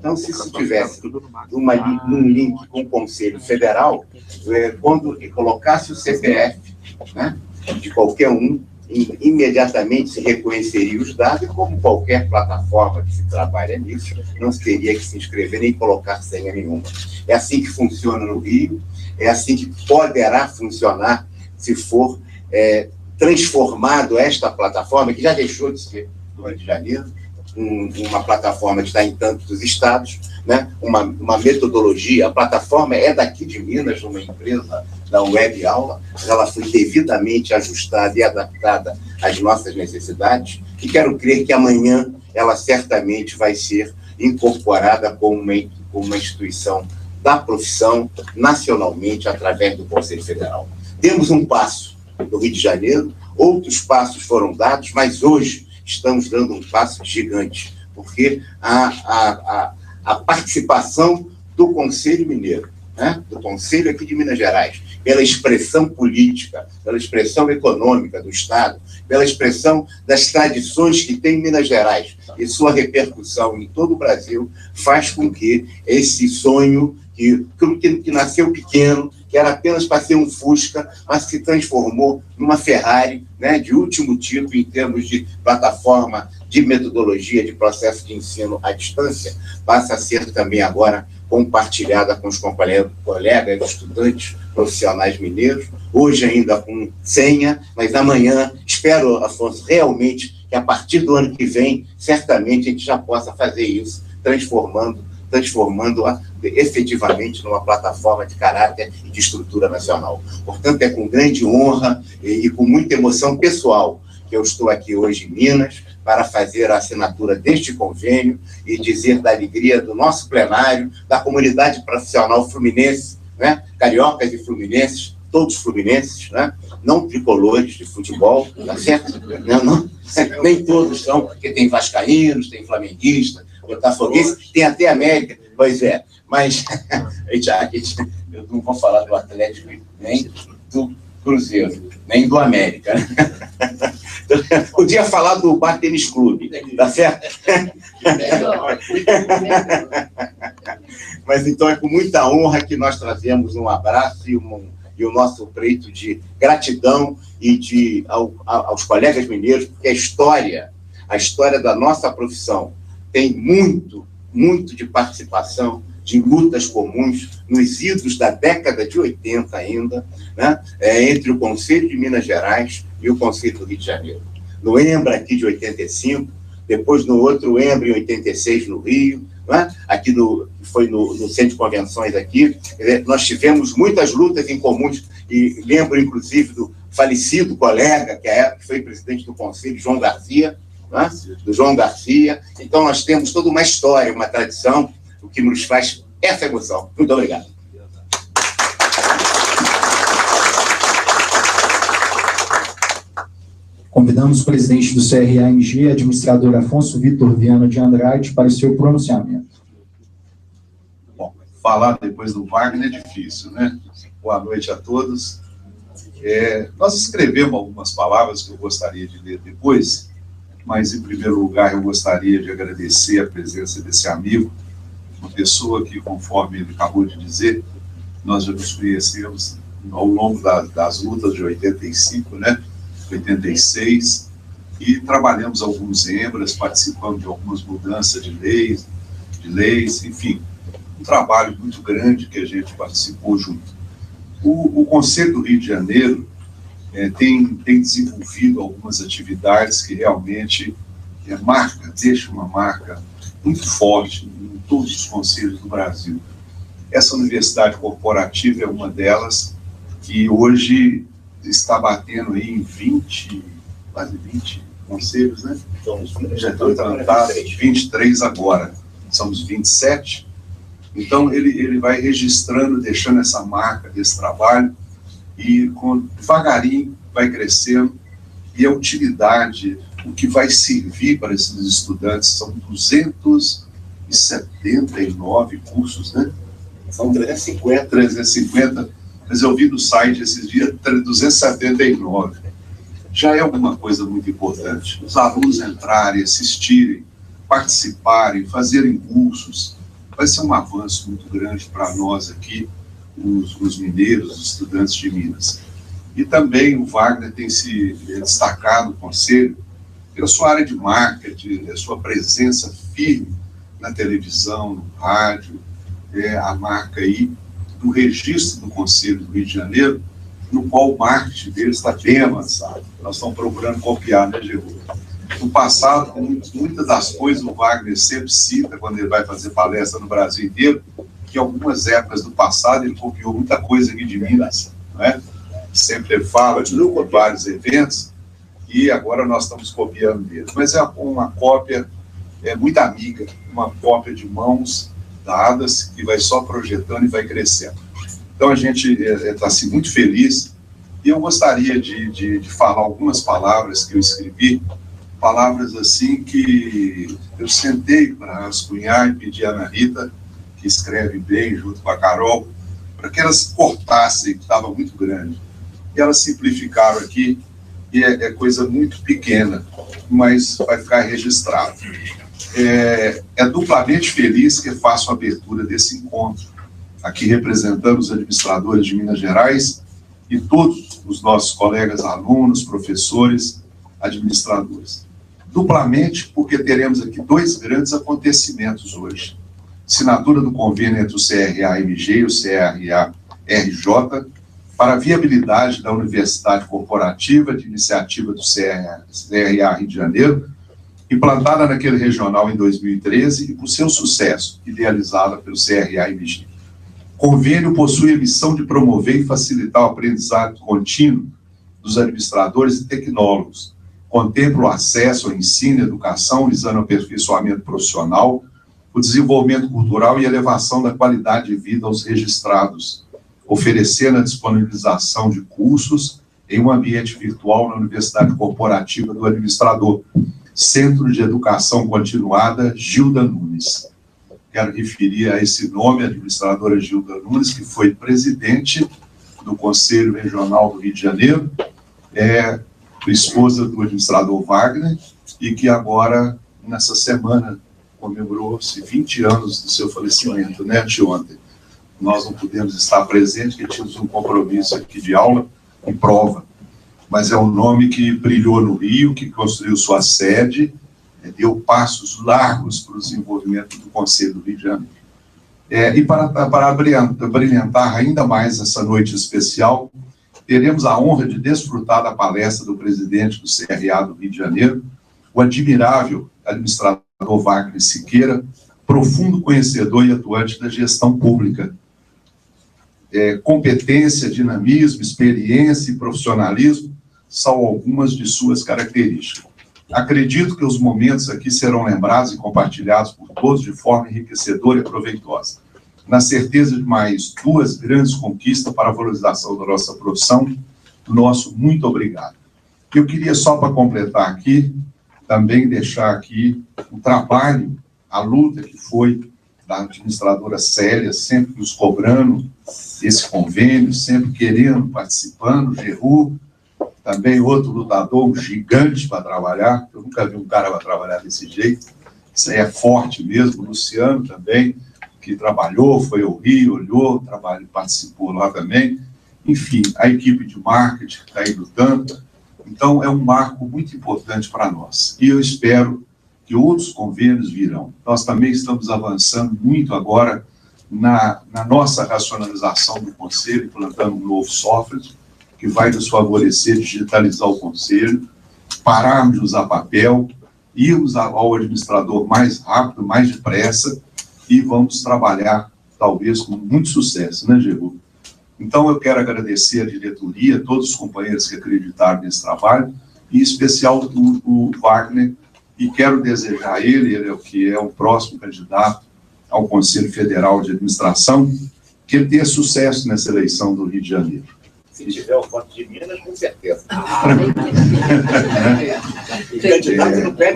Então, se isso tivesse um link com o Conselho Federal, quando colocasse o CPF, né, de qualquer um, imediatamente se reconheceria os dados, e como qualquer plataforma que se trabalha nisso, não se teria que se inscrever nem colocar senha nenhuma. É assim que funciona no Rio, é assim que poderá funcionar se for transformado esta plataforma, que já deixou de ser do Rio de Janeiro, uma plataforma que está em tantos estados, né? uma metodologia. A plataforma é daqui de Minas, uma empresa da Web Aula, ela foi devidamente ajustada e adaptada às nossas necessidades, e quero crer que amanhã ela certamente vai ser incorporada como uma instituição da profissão nacionalmente através do Conselho Federal. Temos um passo no Rio de Janeiro, outros passos foram dados, mas hoje estamos dando um passo gigante, porque a participação do Conselho Mineiro, né, do Conselho aqui de Minas Gerais, pela expressão política, pela expressão econômica do Estado, pela expressão das tradições que tem Minas Gerais e sua repercussão em todo o Brasil, faz com que esse sonho que nasceu pequeno, que era apenas para ser um Fusca, mas se transformou numa Ferrari, né, de último tipo em termos de plataforma, de metodologia, de processo de ensino à distância, passa a ser também agora compartilhada com os colegas, estudantes, profissionais mineiros, hoje ainda com senha, mas amanhã, espero, Afonso, realmente que a partir do ano que vem, certamente a gente já possa fazer isso, transformando-a efetivamente numa plataforma de caráter e de estrutura nacional. Portanto, é com grande honra e com muita emoção pessoal que eu estou aqui hoje em Minas para fazer a assinatura deste convênio e dizer da alegria do nosso plenário, da comunidade profissional fluminense, né? Cariocas e fluminenses, todos fluminenses, né? Não tricolores de futebol, tá certo? Não, nem todos são, porque tem vascaínos, tem flamenguistas, botafoguense, tem até América, pois é, mas eu não vou falar do Atlético nem do Cruzeiro, nem do América. Podia falar do Bar Tênis Clube, tá certo? Mas então é com muita honra que nós trazemos um abraço e o nosso pleito de gratidão e aos colegas mineiros, porque a história da nossa profissão tem muito de participação, de lutas comuns, nos idos da década de 80 ainda, né, entre o Conselho de Minas Gerais e o Conselho do Rio de Janeiro. No EMBRA aqui de 85, depois no outro EMBRA em 86 no Rio, né, aqui foi no Centro de Convenções aqui, nós tivemos muitas lutas em comuns, e lembro inclusive do falecido colega, que à época foi presidente do Conselho, João Garcia, né, do João Garcia. Então nós temos toda uma história, uma tradição, o que nos faz essa emoção. Muito obrigado. Convidamos o presidente do CRAMG, administrador Afonso Vitor Viana de Andrade, para o seu pronunciamento. Bom, falar depois do Wagner é difícil, né? Boa noite a todos. Nós escrevemos algumas palavras que eu gostaria de ler depois, mas, em primeiro lugar, eu gostaria de agradecer a presença desse amigo, uma pessoa que, conforme ele acabou de dizer, nós já nos conhecemos ao longo das lutas de 85, né? 86, e trabalhamos alguns EMBRAs, participamos de algumas mudanças de leis, enfim, um trabalho muito grande que a gente participou junto. O Conselho do Rio de Janeiro tem desenvolvido algumas atividades que realmente deixa uma marca muito forte em todos os conselhos do Brasil. Essa universidade corporativa é uma delas, que hoje está batendo aí em quase 20 conselhos, né? Já estão implantados 23 agora, somos 27. Então, ele vai registrando, deixando essa marca desse trabalho, e devagarinho vai crescendo, e a utilidade, o que vai servir para esses estudantes, são 279 cursos, né? São 350, mas eu vi no site esses dias 279. Já é alguma coisa muito importante. Os alunos entrarem, assistirem, participarem, fazerem cursos, vai ser um avanço muito grande para nós aqui, os mineiros, os estudantes de Minas. E também o Wagner tem se destacado no Conselho pela sua área de marketing, a sua presença firme na televisão, no rádio, a marca aí do registro do Conselho do Rio de Janeiro, no qual o marketing dele está bem avançado. Nós estamos procurando copiar, né, Geraldo? No passado, muitas das coisas o Wagner sempre cita, quando ele vai fazer palestra no Brasil inteiro, que em algumas épocas do passado ele copiou muita coisa aqui de Minas, não é? Sempre ele fala de vários eventos, e agora nós estamos copiando dele. Mas é uma cópia muito amiga, uma cópia de mãos dadas, que vai só projetando e vai crescendo. Então a gente está assim, muito feliz, e eu gostaria de falar algumas palavras que eu escrevi, palavras assim que eu sentei para rascunhar e pedir a Ana Rita, que escreve bem junto com a Carol, para que elas cortassem, que estava muito grande. E elas simplificaram aqui, e é coisa muito pequena, mas vai ficar registrado. É duplamente feliz que faço a abertura desse encontro, aqui representando os administradores de Minas Gerais e todos os nossos colegas, alunos, professores, administradores. Duplamente porque teremos aqui dois grandes acontecimentos hoje. Assinatura do convênio entre o CRA-MG e o CRA-RJ para a viabilidade da Universidade Corporativa de Iniciativa do CRA Rio de Janeiro, implantada naquele regional em 2013 e por seu sucesso, idealizada pelo CRA-MG. O convênio possui a missão de promover e facilitar o aprendizado contínuo dos administradores e tecnólogos. Contempla o acesso ao ensino e educação, visando o aperfeiçoamento profissional, o desenvolvimento cultural e a elevação da qualidade de vida aos registrados, oferecendo a disponibilização de cursos em um ambiente virtual na Universidade Corporativa do Administrador, Centro de Educação Continuada Gilda Nunes. Quero referir a esse nome, a administradora Gilda Nunes, que foi presidente do Conselho Regional do Rio de Janeiro, esposa do administrador Wagner, e que agora, nessa semana, comemorou-se 20 anos do seu falecimento, né, anteontem. Nós não pudemos estar presentes, porque tínhamos um compromisso aqui de aula e prova, mas é um nome que brilhou no Rio, que construiu sua sede, deu passos largos para o desenvolvimento do Conselho do Rio de Janeiro. E para brilhantar ainda mais essa noite especial, teremos a honra de desfrutar da palestra do presidente do CRA do Rio de Janeiro, o admirável administrador Wagner Siqueira, profundo conhecedor e atuante da gestão pública. Competência, dinamismo, experiência e profissionalismo são algumas de suas características. Acredito que os momentos aqui serão lembrados e compartilhados por todos de forma enriquecedora e proveitosa. Na certeza de mais duas grandes conquistas para a valorização da nossa profissão, nosso muito obrigado. Eu queria só para completar aqui, também deixar aqui o trabalho, a luta que foi da administradora Célia, sempre nos cobrando esse convênio, sempre querendo, participando, Geru, também outro lutador, um gigante para trabalhar, eu nunca vi um cara para trabalhar desse jeito, isso aí é forte mesmo, o Luciano também, que trabalhou, foi ao Rio, olhou, participou lá também, enfim, a equipe de marketing que está aí lutando. Então, é um marco muito importante para nós. E eu espero que outros convênios virão. Nós também estamos avançando muito agora na nossa racionalização do Conselho, implantando um novo software que vai nos favorecer digitalizar o Conselho, pararmos de usar papel, irmos ao administrador mais rápido, mais depressa, e vamos trabalhar, talvez, com muito sucesso, né, Geru? Então, eu quero agradecer a diretoria, todos os companheiros que acreditaram nesse trabalho, e em especial o Wagner, e quero desejar a ele é o que é o próximo candidato ao Conselho Federal de Administração, que ele tenha sucesso nessa eleição do Rio de Janeiro. Se tiver o voto de Minas, com certeza.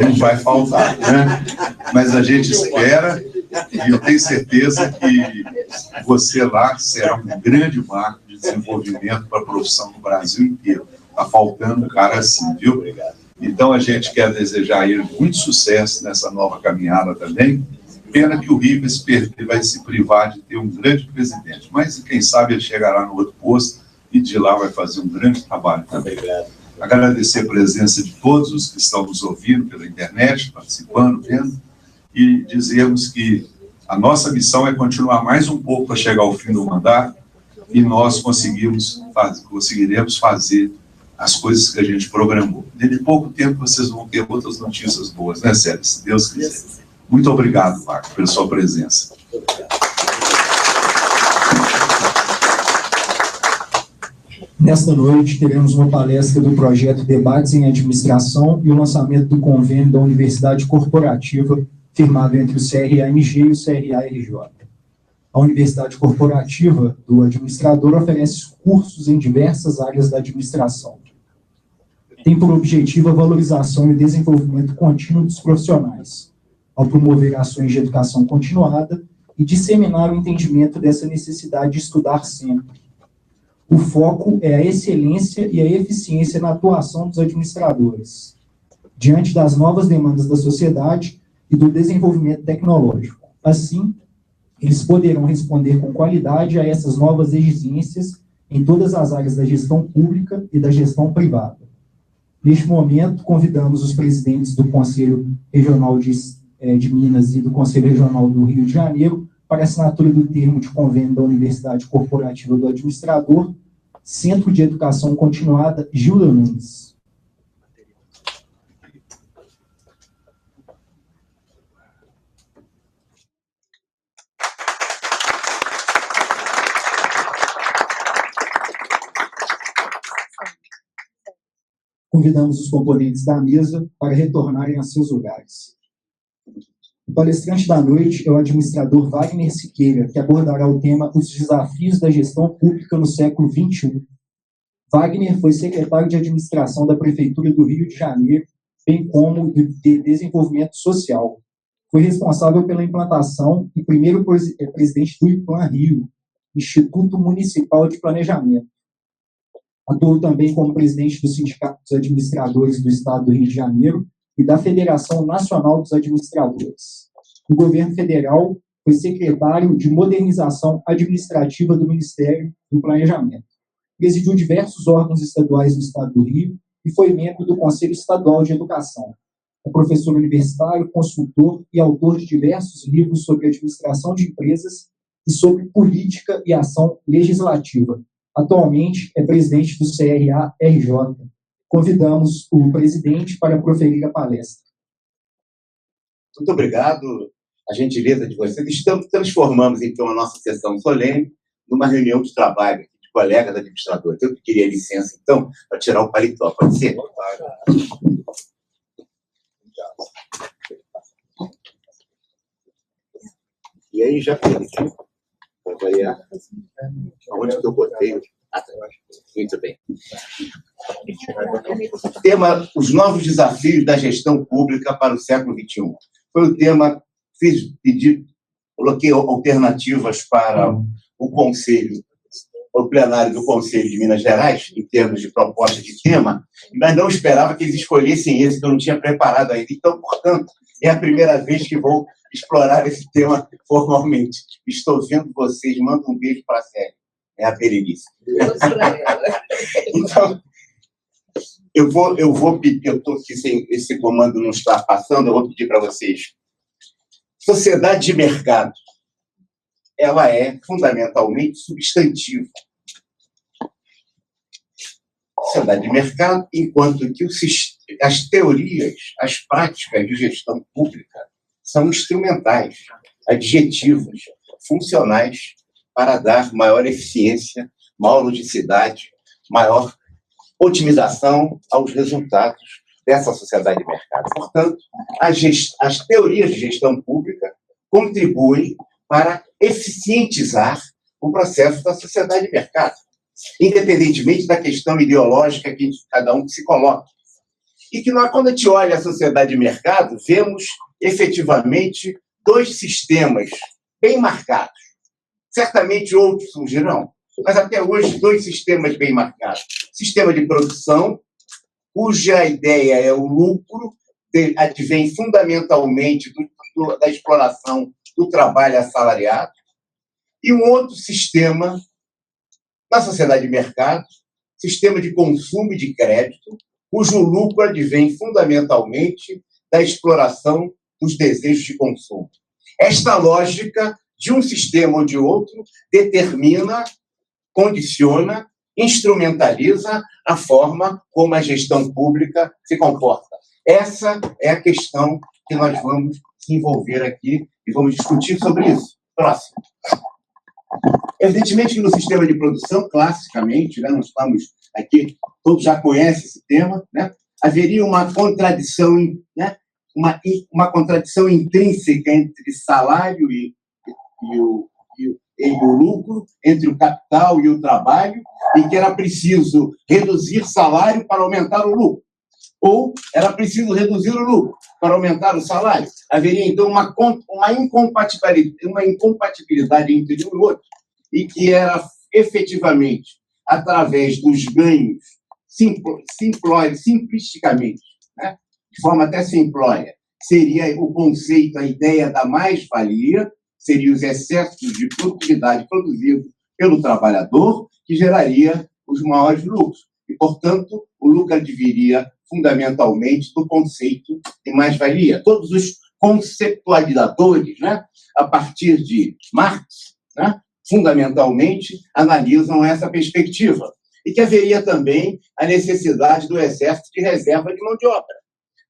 Não vai faltar, né? Mas a gente espera, e eu tenho certeza que você lá será um grande marco de desenvolvimento para a profissão no Brasil inteiro. Está faltando um cara assim, viu? Então a gente quer desejar a ele muito sucesso nessa nova caminhada também, Pena que o Rio vai se privar de ter um grande presidente, mas quem sabe ele chegará no outro posto e de lá vai fazer um grande trabalho também. Obrigado. Agradecer a presença de todos os que estão nos ouvindo pela internet, participando, vendo, e dizermos que a nossa missão é continuar mais um pouco para chegar ao fim do mandato e nós conseguiremos fazer as coisas que a gente programou. Dentro de pouco tempo vocês vão ter outras notícias boas, né, Célia? Se Deus quiser. Muito obrigado, Marco, pela sua presença. Nesta noite, teremos uma palestra do projeto Debates em Administração e o lançamento do convênio da Universidade Corporativa, firmado entre o CRA-MG e o CRA-RJ. A Universidade Corporativa do Administrador oferece cursos em diversas áreas da administração. Tem por objetivo a valorização e desenvolvimento contínuo dos profissionais, ao promover ações de educação continuada e disseminar o entendimento dessa necessidade de estudar sempre. O foco é a excelência e a eficiência na atuação dos administradores, diante das novas demandas da sociedade e do desenvolvimento tecnológico. Assim, eles poderão responder com qualidade a essas novas exigências em todas as áreas da gestão pública e da gestão privada. Neste momento, convidamos os presidentes do Conselho Regional de Minas e do Conselho Regional do Rio de Janeiro para a assinatura do termo de convênio da Universidade Corporativa do Administrador, Centro de Educação Continuada, Gilda Nunes. Convidamos os componentes da mesa para retornarem a seus lugares. O palestrante da noite é o administrador Wagner Siqueira, que abordará o tema Os Desafios da Gestão Pública no Século XXI. Wagner foi secretário de Administração da Prefeitura do Rio de Janeiro, bem como de Desenvolvimento Social. Foi responsável pela implantação e primeiro presidente do IPLAN Rio, Instituto Municipal de Planejamento. Atuou também como presidente do Sindicato dos Administradores do Estado do Rio de Janeiro e da Federação Nacional dos Administradores. No governo federal, foi secretário de Modernização Administrativa do Ministério do Planejamento. Presidiu diversos órgãos estaduais do Estado do Rio e foi membro do Conselho Estadual de Educação. É professor universitário, consultor e autor de diversos livros sobre administração de empresas e sobre política e ação legislativa. Atualmente é presidente do CRA-RJ. Convidamos o presidente para proferir a palestra. Muito obrigado, a gentileza de vocês. Transformamos, então, a nossa sessão solene numa reunião de trabalho de colegas administradores. Eu queria licença, então, para tirar o paletó. Pode ser? E aí, já fiz. Onde que eu botei? Muito bem. Tema: os novos desafios da gestão pública para o século XXI. Foi o tema, coloquei alternativas para o Conselho, o plenário do Conselho de Minas Gerais, em termos de proposta de tema, mas não esperava que eles escolhessem esse, que eu não tinha preparado ainda. Então, portanto, é a primeira vez que vou explorar esse tema formalmente. Estou vendo vocês, mando um beijo para a Célia. É a Berenice. Então, eu vou pedir, eu estou aqui sem esse comando não está passando, eu vou pedir para vocês. Sociedade de mercado, ela é fundamentalmente substantiva. Sociedade de mercado, enquanto que as teorias, as práticas de gestão pública são instrumentais, adjetivas, funcionais, para dar maior eficiência, maior ludicidade, maior otimização aos resultados dessa sociedade de mercado. Portanto, as teorias de gestão pública contribuem para eficientizar o processo da sociedade de mercado, independentemente da questão ideológica que cada um se coloca. E que nós, quando a gente olha a sociedade de mercado, vemos efetivamente dois sistemas bem marcados. Certamente outros surgirão, mas até hoje dois sistemas bem marcados. Sistema de produção, cuja ideia é o lucro, advém fundamentalmente da exploração do trabalho assalariado, e um outro sistema na sociedade de mercado, sistema de consumo e de crédito, cujo lucro advém fundamentalmente da exploração dos desejos de consumo. Esta lógica de um sistema ou de outro determina, condiciona, instrumentaliza a forma como a gestão pública se comporta. Essa é a questão que nós vamos desenvolver aqui e vamos discutir sobre isso. Próximo. Evidentemente que no sistema de produção, classicamente, né, nós estamos aqui, todos já conhecem esse tema, né, haveria uma contradição, né, uma contradição intrínseca entre salário e o lucro, entre o capital e o trabalho, e que era preciso reduzir salário para aumentar o lucro, ou era preciso reduzir o lucro para aumentar o salário. Haveria, então, uma incompatibilidade entre um e o outro, e que era efetivamente através dos ganhos, simplisticamente, né, de forma até simplória, seria o conceito, a ideia da mais-valia, seriam os excessos de produtividade produzidos pelo trabalhador, que geraria os maiores lucros. E, portanto, o lucro adviria fundamentalmente do conceito de mais-valia. Todos os conceptualizadores, né, a partir de Marx, né, fundamentalmente analisam essa perspectiva. E que haveria também a necessidade do exército de reserva de mão de obra,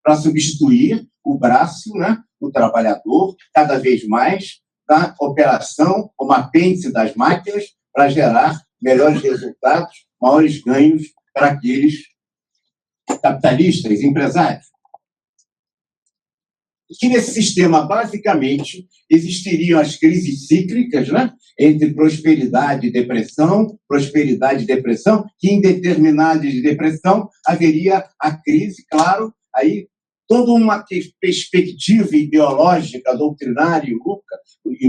para substituir o braço, né, do trabalhador, cada vez mais, da operação como apêndice das máquinas, para gerar melhores resultados, maiores ganhos para aqueles capitalistas, empresários. E que nesse sistema, basicamente, existiriam as crises cíclicas, né, entre prosperidade e depressão, que em determinadas de depressão haveria a crise, claro, aí toda uma perspectiva ideológica, doutrinária e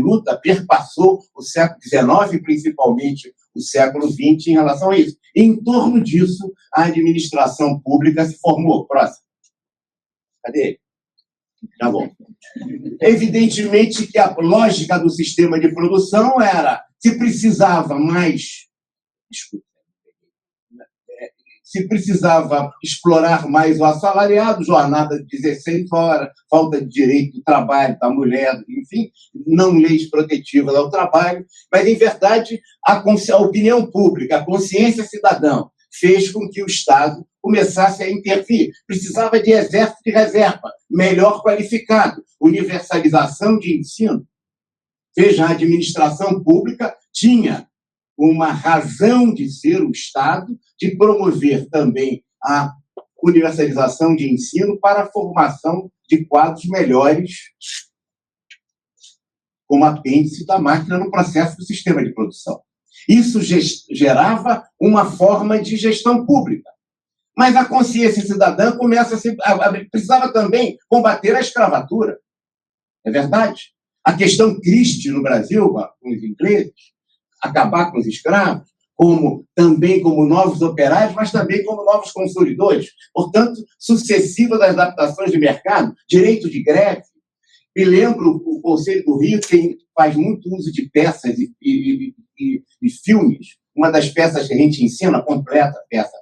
luta perpassou o século XIX, principalmente o século XX, em relação a isso. E, em torno disso, a administração pública se formou. Próximo. Cadê ele? Tá bom. Evidentemente que a lógica do sistema de produção era, se precisava explorar mais o assalariado, jornada de 16 horas, falta de direito do trabalho da mulher, enfim, não leis protetivas ao trabalho, mas, em verdade, a opinião pública, a consciência cidadã, fez com que o Estado começasse a intervir. Precisava de exército de reserva, melhor qualificado, universalização de ensino. Veja, a administração pública tinha uma razão de ser o Estado, de promover também a universalização de ensino para a formação de quadros melhores como apêndice da máquina no processo do sistema de produção. Isso gerava uma forma de gestão pública. Mas a consciência cidadã precisava também combater a escravatura. É verdade? A questão Christie no Brasil, com os ingleses, acabar com os escravos, também como novos operários, mas também como novos consumidores. Portanto, sucessivas adaptações de mercado, direito de greve. Me lembro, o Conselho do Rio faz muito uso de peças e filmes. Uma das peças que a gente ensina, completa peça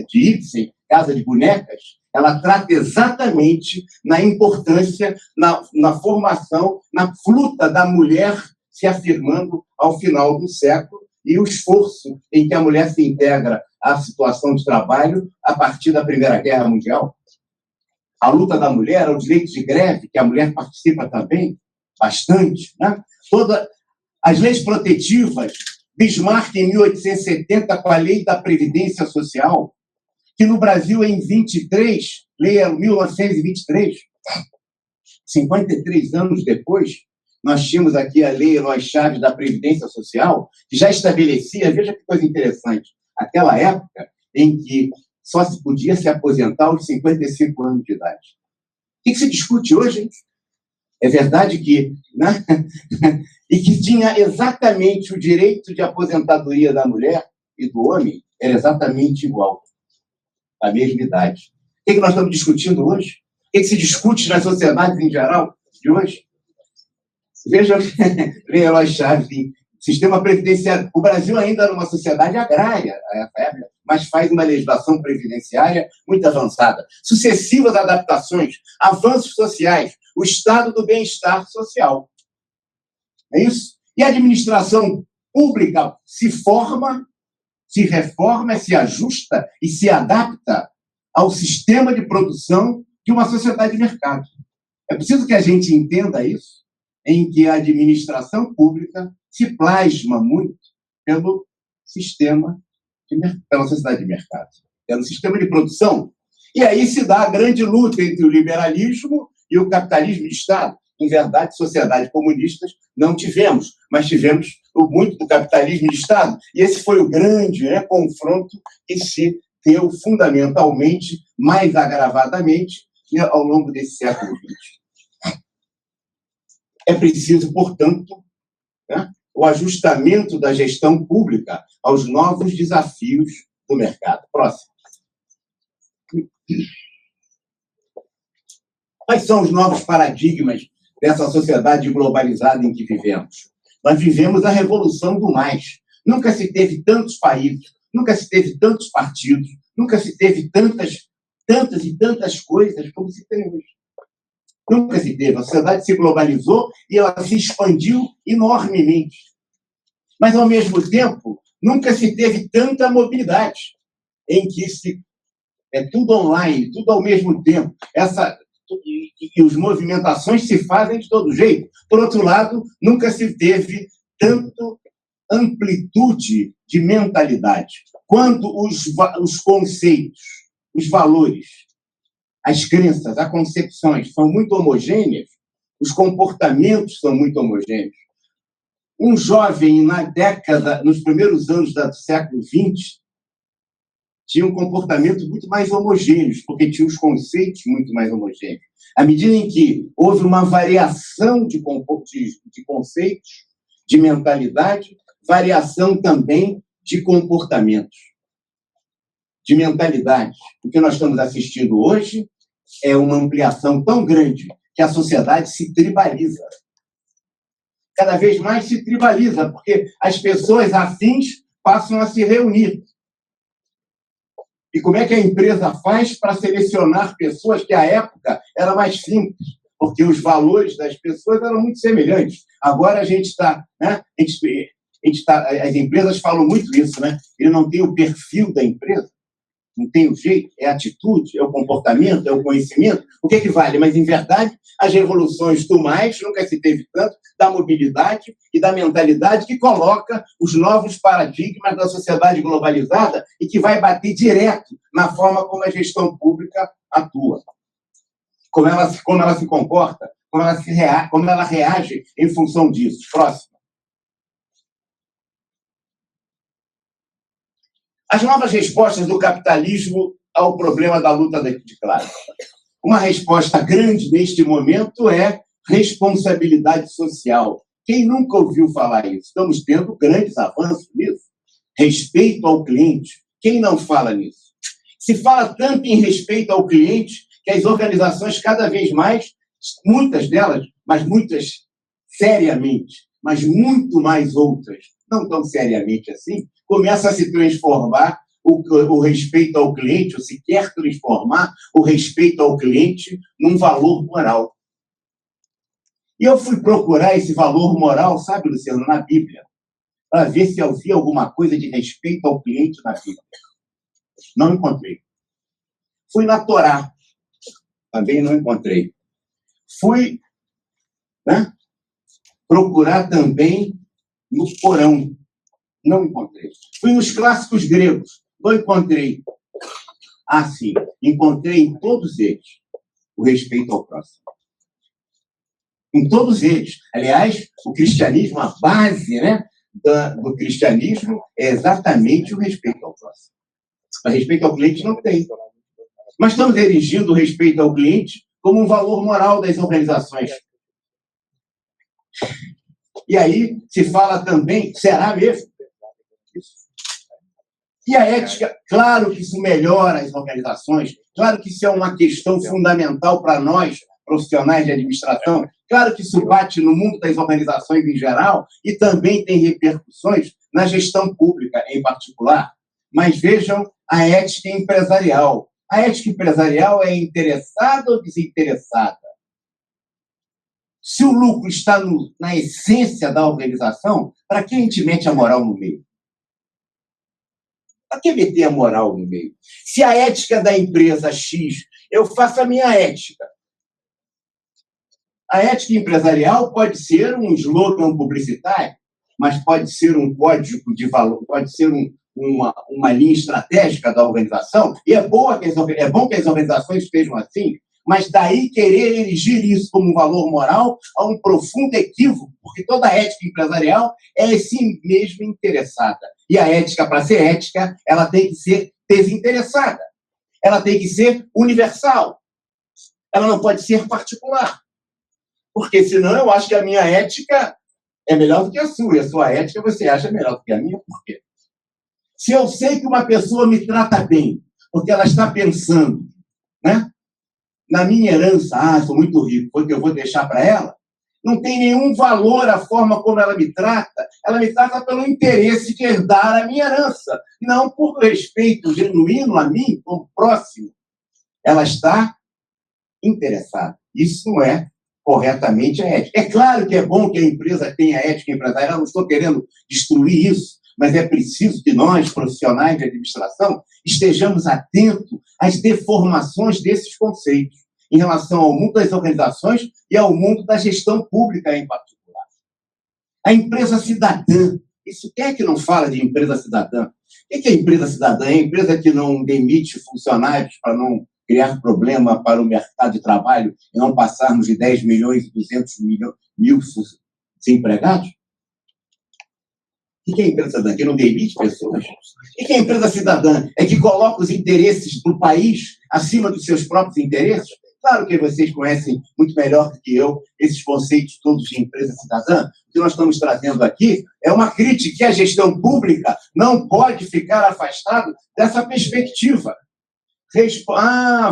de Ibsen, Casa de Bonecas, ela trata exatamente na importância, na formação, na luta da mulher se afirmando ao final do século e o esforço em que a mulher se integra à situação de trabalho a partir da Primeira Guerra Mundial. A luta da mulher, o direito de greve, que a mulher participa também bastante, né? Todas as leis protetivas, Bismarck, em 1870, com a Lei da Previdência Social, que no Brasil, em 23, lei 1923, 53 anos depois, nós tínhamos aqui a Lei Eloy Chaves da Previdência Social, que já estabelecia, veja que coisa interessante, aquela época em que só se podia se aposentar aos 55 anos de idade. O que se discute hoje, hein? É verdade que, né? E que tinha exatamente o direito de aposentadoria da mulher e do homem, era exatamente igual, a mesma idade. O que nós estamos discutindo hoje? O que se discute nas sociedades em geral de hoje? Veja, Herói Chaves, sistema previdenciário. O Brasil ainda era uma sociedade agrária, mas faz uma legislação previdenciária muito avançada. Sucessivas adaptações, avanços sociais, o estado do bem-estar social. É isso? E a administração pública se forma, se reforma, se ajusta e se adapta ao sistema de produção de uma sociedade de mercado. É preciso que a gente entenda isso, em que a administração pública se plasma muito pelo sistema, pela sociedade de mercado, pelo sistema de produção. E aí se dá a grande luta entre o liberalismo e o capitalismo de Estado. Em verdade, sociedades comunistas não tivemos, mas tivemos muito do capitalismo de Estado. E esse foi o grande confronto que se deu fundamentalmente, mais agravadamente, ao longo desse século XX. É preciso, portanto, o ajustamento da gestão pública aos novos desafios do mercado. Próximo. Quais são os novos paradigmas dessa sociedade globalizada em que vivemos? Nós vivemos a revolução do mais. Nunca se teve tantos países, nunca se teve tantos partidos, nunca se teve tantas e tantas coisas como se tem hoje. Nunca se teve. A sociedade se globalizou e ela se expandiu enormemente. Mas, ao mesmo tempo, nunca se teve tanta mobilidade, em que é tudo online, tudo ao mesmo tempo. E as movimentações se fazem de todo jeito. Por outro lado, nunca se teve tanto amplitude de mentalidade. Quando os conceitos, os valores, as crenças, as concepções são muito homogêneas, os comportamentos são muito homogêneos. Um jovem nos primeiros anos do século XX, tinha um comportamento muito mais homogêneo, porque tinha os conceitos muito mais homogêneos. À medida em que houve uma variação de conceitos, de mentalidade, variação também de comportamentos, de mentalidade. O que nós estamos assistindo hoje é uma ampliação tão grande que a sociedade se tribaliza. Cada vez mais se tribaliza, porque as pessoas afins passam a se reunir. E como é que a empresa faz para selecionar pessoas que, à época, era mais simples, porque os valores das pessoas eram muito semelhantes. Agora a gente está... as empresas falam muito isso, né? Ele não tem o perfil da empresa, não tem o jeito, é a atitude, é o comportamento, é o conhecimento. O que vale? Mas, em verdade, as revoluções do mais, nunca se teve tanto, da mobilidade e da mentalidade que coloca os novos paradigmas da sociedade globalizada e que vai bater direto na forma como a gestão pública atua. Como ela se comporta, como ela reage em função disso. Próximo. As novas respostas do capitalismo ao problema da luta de classe. Uma resposta grande neste momento é responsabilidade social. Quem nunca ouviu falar isso? Estamos tendo grandes avanços nisso. Respeito ao cliente. Quem não fala nisso? Se fala tanto em respeito ao cliente que as organizações cada vez mais, muitas delas, mas muitas seriamente, mas muito mais outras, não tão seriamente assim, começa a se transformar o respeito ao cliente, ou se quer transformar o respeito ao cliente num valor moral. E eu fui procurar esse valor moral, sabe, Luciano, na Bíblia, para ver se havia alguma coisa de respeito ao cliente na Bíblia. Não encontrei. Fui na Torá, também não encontrei. Fui procurar também no Corão. Não encontrei. Fui nos clássicos gregos. Não encontrei. Ah, sim. Encontrei em todos eles o respeito ao próximo. Em todos eles. Aliás, o cristianismo, a base do cristianismo é exatamente o respeito ao próximo. O respeito ao cliente não tem. Mas estamos erigindo o respeito ao cliente como um valor moral das organizações. E aí se fala também, será mesmo? E a ética, claro que isso melhora as organizações, claro que isso é uma questão fundamental para nós, profissionais de administração. Claro que isso bate no mundo das organizações em geral e também tem repercussões na gestão pública em particular. Mas vejam a ética empresarial. A ética empresarial é interessada ou desinteressada? Se o lucro está na essência da organização, para que a gente mete a moral no meio? Para que meter a moral no meio? Se a ética da empresa X, eu faço a minha ética. A ética empresarial pode ser um slogan publicitário, mas pode ser um código de valor, pode ser uma linha estratégica da organização, e é bom que as organizações estejam assim, mas daí querer erigir isso como um valor moral há um profundo equívoco, porque toda ética empresarial é assim mesmo interessada. E a ética, para ser ética, ela tem que ser desinteressada. Ela tem que ser universal. Ela não pode ser particular. Porque senão eu acho que a minha ética é melhor do que a sua, e a sua ética você acha melhor do que a minha. Por quê? Se eu sei que uma pessoa me trata bem, porque ela está pensando, né? Na minha herança, sou muito rico, porque eu vou deixar para ela, não tem nenhum valor a forma como ela me trata pelo interesse de herdar a minha herança, não por respeito genuíno a mim, como próximo. Ela está interessada. Isso não é corretamente a ética. É claro que é bom que a empresa tenha ética empresarial, eu não estou querendo destruir isso, mas é preciso que nós, profissionais de administração, estejamos atentos às deformações desses conceitos em relação ao mundo das organizações e ao mundo da gestão pública em particular. A empresa cidadã, isso quem é que não fala de empresa cidadã? O que é empresa cidadã? É a empresa que não demite funcionários para não criar problema para o mercado de trabalho e não passarmos de 10 milhões e 200 mil desempregados? O que é empresa cidadã? Que não demite pessoas? O que é empresa cidadã? É que coloca os interesses do país acima dos seus próprios interesses? Claro que vocês conhecem muito melhor do que eu esses conceitos todos de empresa cidadã. O que nós estamos trazendo aqui é uma crítica que a gestão pública não pode ficar afastado dessa perspectiva.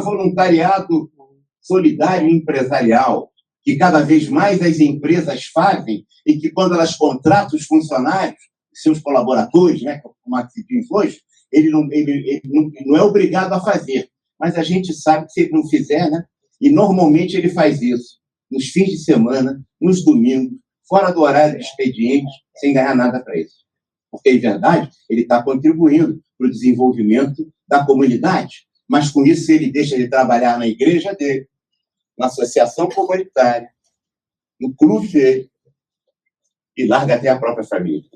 Voluntariado solidário empresarial, que cada vez mais as empresas fazem e que quando elas contratam os funcionários, seus colaboradores, né, como se diz hoje, ele não é obrigado a fazer. Mas a gente sabe que se ele não fizer, né, e normalmente ele faz isso nos fins de semana, nos domingos, fora do horário de expediente, sem ganhar nada para isso. Porque, em verdade, ele está contribuindo para o desenvolvimento da comunidade. Mas, com isso, ele deixa de trabalhar na igreja dele, na associação comunitária, no clube dele, e larga até a própria família.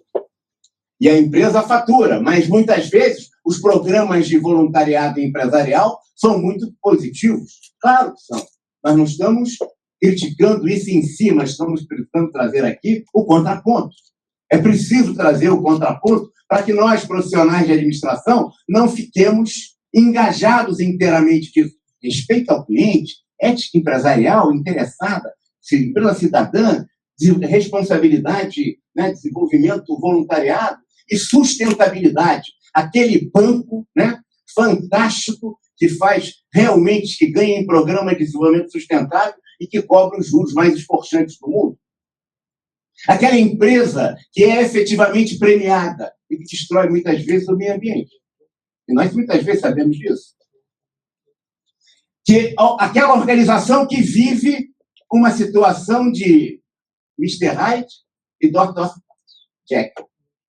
E a empresa fatura, mas muitas vezes os programas de voluntariado empresarial são muito positivos. Claro que são. Nós não estamos criticando isso em si, mas estamos precisando trazer aqui o contraponto. É preciso trazer o contraponto para que nós, profissionais de administração, não fiquemos engajados inteiramente disso. Respeito ao cliente, ética empresarial interessada, empresa cidadã, responsabilidade, né, desenvolvimento voluntariado e sustentabilidade. Aquele banco, né, fantástico que faz realmente, que ganha em programa de desenvolvimento sustentável e que cobra os juros mais esforçantes do mundo. Aquela empresa que é efetivamente premiada e que destrói muitas vezes o meio ambiente. E nós muitas vezes sabemos disso. Que aquela organização que vive uma situação de Mr. Hyde e Dr. Jekyll,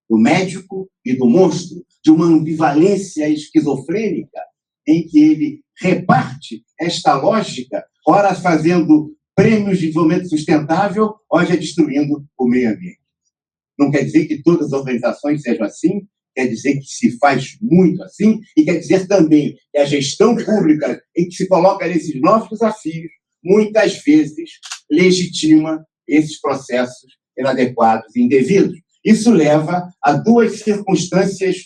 do médico e do monstro, de uma ambivalência esquizofrênica em que ele reparte esta lógica, ora fazendo prêmios de desenvolvimento sustentável, ora destruindo o meio ambiente. Não quer dizer que todas as organizações sejam assim, quer dizer que se faz muito assim, e quer dizer também que a gestão pública em que se coloca nesses novos desafios, muitas vezes legitima esses processos inadequados e indevidos. Isso leva a duas circunstâncias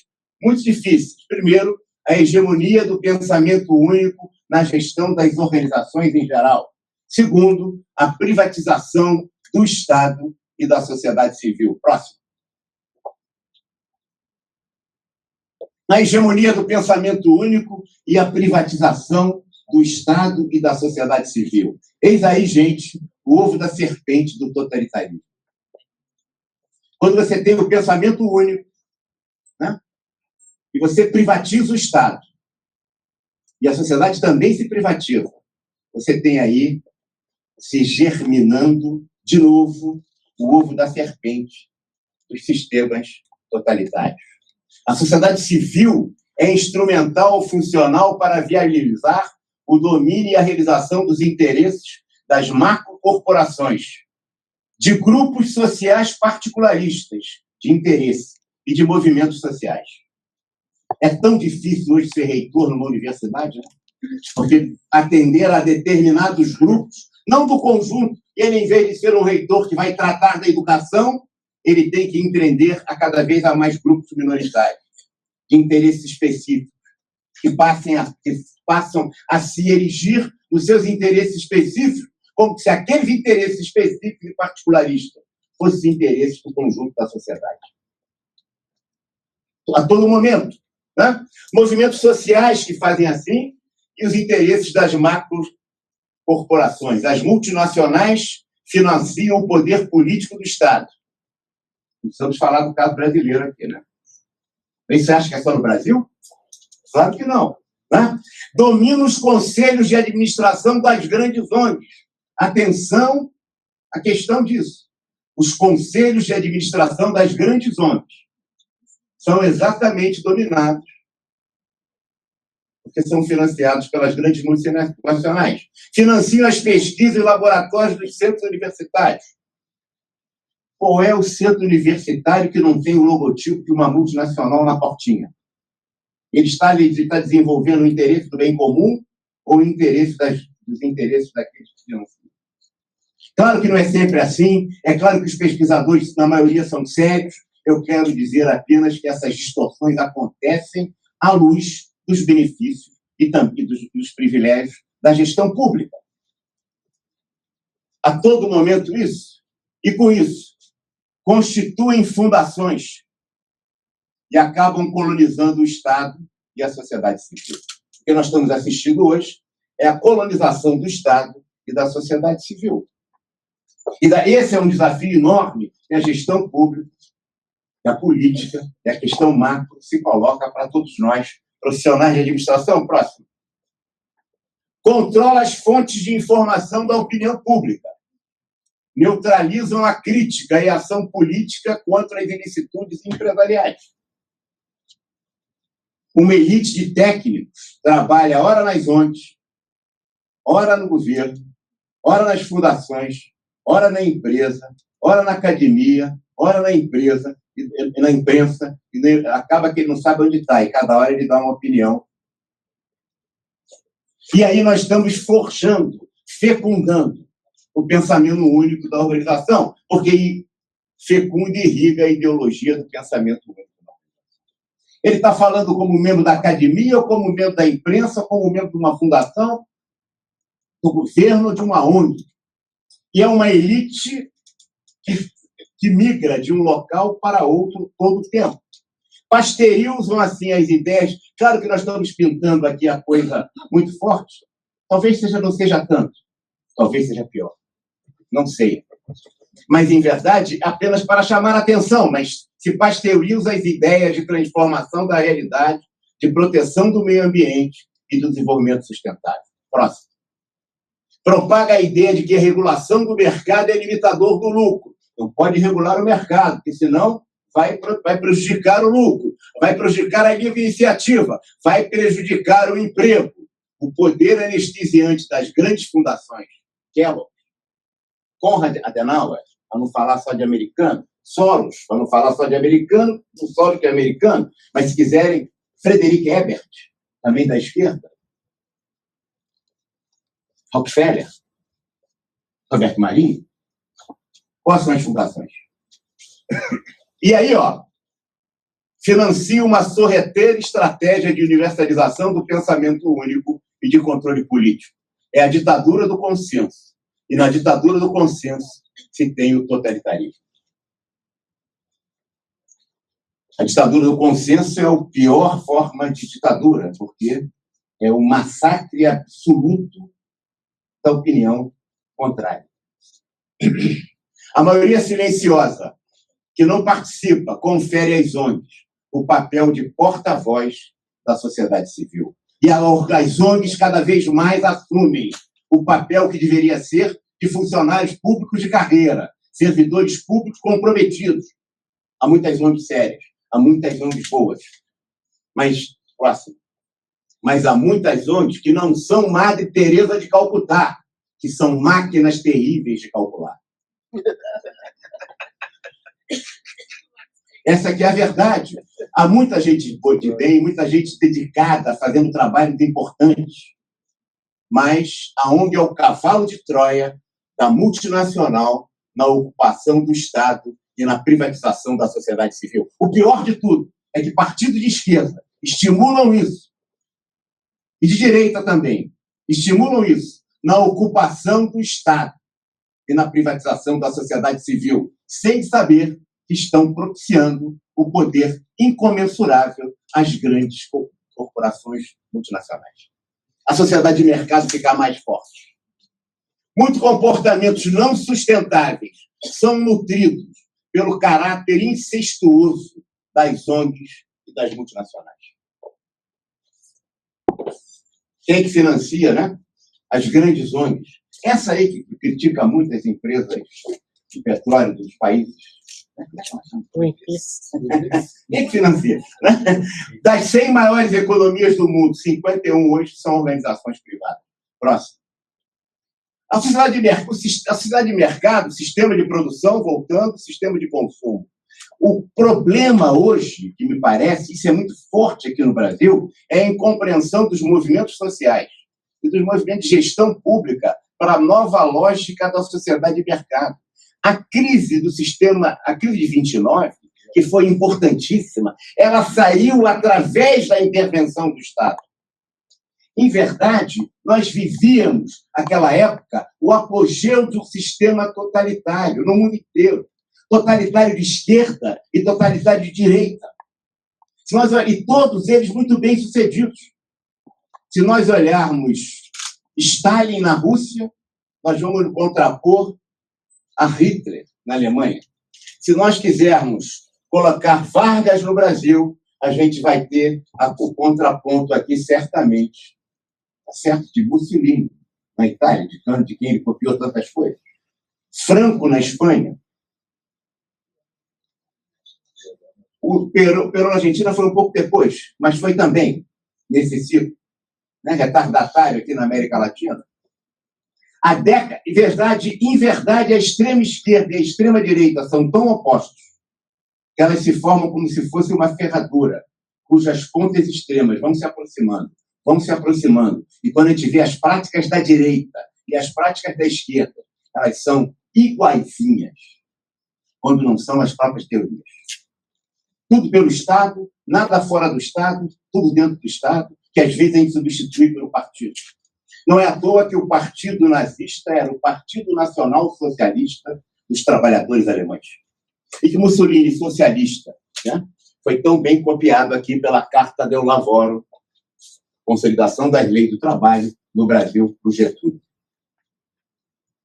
muito difíceis. Primeiro, a hegemonia do pensamento único na gestão das organizações em geral. Segundo, a privatização do Estado e da sociedade civil. Próximo. A hegemonia do pensamento único e a privatização do Estado e da sociedade civil. Eis aí, gente, o ovo da serpente do totalitarismo. Quando você tem o pensamento único, né, e você privatiza o Estado, e a sociedade também se privatiza, você tem aí se germinando, de novo, o ovo da serpente dos sistemas totalitários. A sociedade civil é instrumental ou funcional para viabilizar o domínio e a realização dos interesses das macrocorporações, de grupos sociais particularistas de interesse e de movimentos sociais. É tão difícil hoje ser reitor numa universidade, né? Porque atender a determinados grupos, não do conjunto, ele, em vez de ser um reitor que vai tratar da educação, ele tem que empreender a cada vez a mais grupos minoritários, de interesses específicos, que passam a se erigir nos seus interesses específicos, como se aqueles interesses específicos e particularistas fossem interesses do conjunto da sociedade. A todo momento, né? Movimentos sociais que fazem assim, e os interesses das macrocorporações. As multinacionais financiam o poder político do Estado. Não precisamos falar do caso brasileiro aqui, né? Você acha que é só no Brasil? Claro que não. Né? Domina os conselhos de administração das grandes ONGs. Atenção à questão disso. Os conselhos de administração das grandes ONGs são exatamente dominados porque são financiados pelas grandes multinacionais. Financiam as pesquisas e laboratórios dos centros universitários. Qual é o centro universitário que não tem o logotipo de uma multinacional na portinha? Ele está desenvolvendo o interesse do bem comum ou o interesse dos interesses daqueles que financiam? Claro que não é sempre assim. É claro que os pesquisadores, na maioria, são sérios. Eu quero dizer apenas que essas distorções acontecem à luz dos benefícios e também dos privilégios da gestão pública. A todo momento isso. E com isso, constituem fundações e acabam colonizando o Estado e a sociedade civil. O que nós estamos assistindo hoje é a colonização do Estado e da sociedade civil. E esse é um desafio enorme que a gestão pública, que a política e a questão macro se coloca para todos nós, profissionais de administração. Próximo. Controla as fontes de informação da opinião pública. Neutralizam a crítica e a ação política contra as ilicitudes empresariais. Uma elite de técnicos trabalha ora nas ONGs, ora no governo, ora nas fundações, ora na empresa, ora na academia, ora na empresa, na imprensa, e acaba que ele não sabe onde está, e cada hora ele dá uma opinião. E aí nós estamos forjando, fecundando o pensamento único da organização, porque fecunda e irriga a ideologia do pensamento único. Ele está falando como membro da academia, ou como membro da imprensa, ou como membro de uma fundação, do governo ou de uma ONG. E é uma elite que migra de um local para outro todo o tempo. Pasteurizam, assim, as ideias. Claro que nós estamos pintando aqui a coisa muito forte. Talvez não seja tanto. Talvez seja pior. Não sei. Mas, em verdade, apenas para chamar a atenção, mas se pasteuriza as ideias de transformação da realidade, de proteção do meio ambiente e do desenvolvimento sustentável. Próximo. Propaga a ideia de que a regulação do mercado é limitador do lucro. Não pode regular o mercado, porque senão vai prejudicar o lucro, vai prejudicar a livre iniciativa, vai prejudicar o emprego. O poder anestesiante das grandes fundações, Kellogg, Konrad Adenauer, para não falar só de americano, Soros, para não falar só de americano, não só de americano, mas se quiserem, Frederick Ebert, também da esquerda, Rockefeller, Roberto Marinho. Quais são as fundações? E aí, financia uma sorrateira estratégia de universalização do pensamento único e de controle político. É a ditadura do consenso. E na ditadura do consenso se tem o totalitarismo. A ditadura do consenso é a pior forma de ditadura, porque é o massacre absoluto da opinião contrária. A maioria silenciosa, que não participa, confere às ONGs o papel de porta-voz da sociedade civil. E as ONGs cada vez mais assumem o papel que deveria ser de funcionários públicos de carreira, servidores públicos comprometidos. Há muitas ONGs sérias, há muitas ONGs boas. Mas há muitas ONGs que não são Madre Teresa de Calcutá, que são máquinas terríveis de calcular. Essa aqui é a verdade. Há muita gente de bem, muita gente dedicada, fazendo trabalhos importantes. Mas a ONG é o cavalo de Troia da multinacional na ocupação do Estado e na privatização da sociedade civil. O pior de tudo é que partidos de esquerda estimulam isso, e de direita também, estimulam isso na ocupação do Estado e na privatização da sociedade civil, sem saber que estão propiciando o poder incomensurável às grandes corporações multinacionais. A sociedade de mercado fica mais forte. Muitos comportamentos não sustentáveis são nutridos pelo caráter incestuoso das ONGs e das multinacionais. Quem que financia, né? As grandes ONGs. Essa aí que critica muito as empresas de petróleo dos países. Quem que financia? Das 100 maiores economias do mundo, 51 hoje são organizações privadas. Próximo. A sociedade de mercado, sistema de produção, voltando, sistema de consumo. O problema hoje, que me parece, isso é muito forte aqui no Brasil, é a incompreensão dos movimentos sociais e dos movimentos de gestão pública para a nova lógica da sociedade de mercado. A crise do sistema, a crise de 29, que foi importantíssima, ela saiu através da intervenção do Estado. Em verdade, nós vivíamos, naquela época, o apogeu de um sistema totalitário no mundo inteiro. Totalitário de esquerda e totalitário de direita. E todos eles muito bem sucedidos. Se nós olharmos Stalin na Rússia, nós vamos contrapor a Hitler na Alemanha. Se nós quisermos colocar Vargas no Brasil, a gente vai ter o contraponto aqui, certamente, certo? De Mussolini, na Itália, de quem ele copiou tantas coisas. Franco, na Espanha. O Perón na Argentina foi um pouco depois, mas foi também nesse ciclo, né? Retardatário aqui na América Latina. Em verdade, a extrema esquerda e a extrema direita são tão opostos que elas se formam como se fosse uma ferradura, cujas pontas extremas vão se aproximando. E quando a gente vê as práticas da direita e as práticas da esquerda, elas são iguaizinhas, quando não são as próprias teorias. Tudo pelo Estado, nada fora do Estado, tudo dentro do Estado, que às vezes a gente substitui pelo partido. Não é à toa que o partido nazista era o Partido Nacional Socialista dos Trabalhadores Alemães. E que Mussolini, socialista, né, foi tão bem copiado aqui pela Carta del Lavoro, Consolidação das Leis do Trabalho no Brasil, do Getúlio.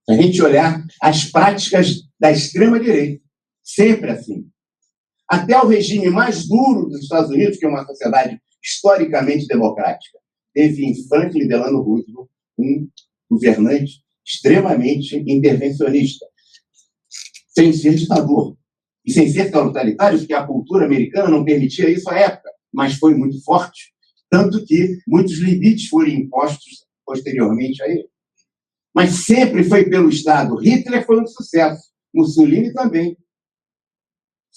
Se a gente olhar as práticas da extrema-direita, sempre assim. Até o regime mais duro dos Estados Unidos, que é uma sociedade historicamente democrática, teve em Franklin Delano Roosevelt um governante extremamente intervencionista, sem ser ditador. E sem ser totalitário, porque a cultura americana não permitia isso à época, mas foi muito forte, tanto que muitos limites foram impostos posteriormente a ele. Mas sempre foi pelo Estado. Hitler foi um sucesso, Mussolini também,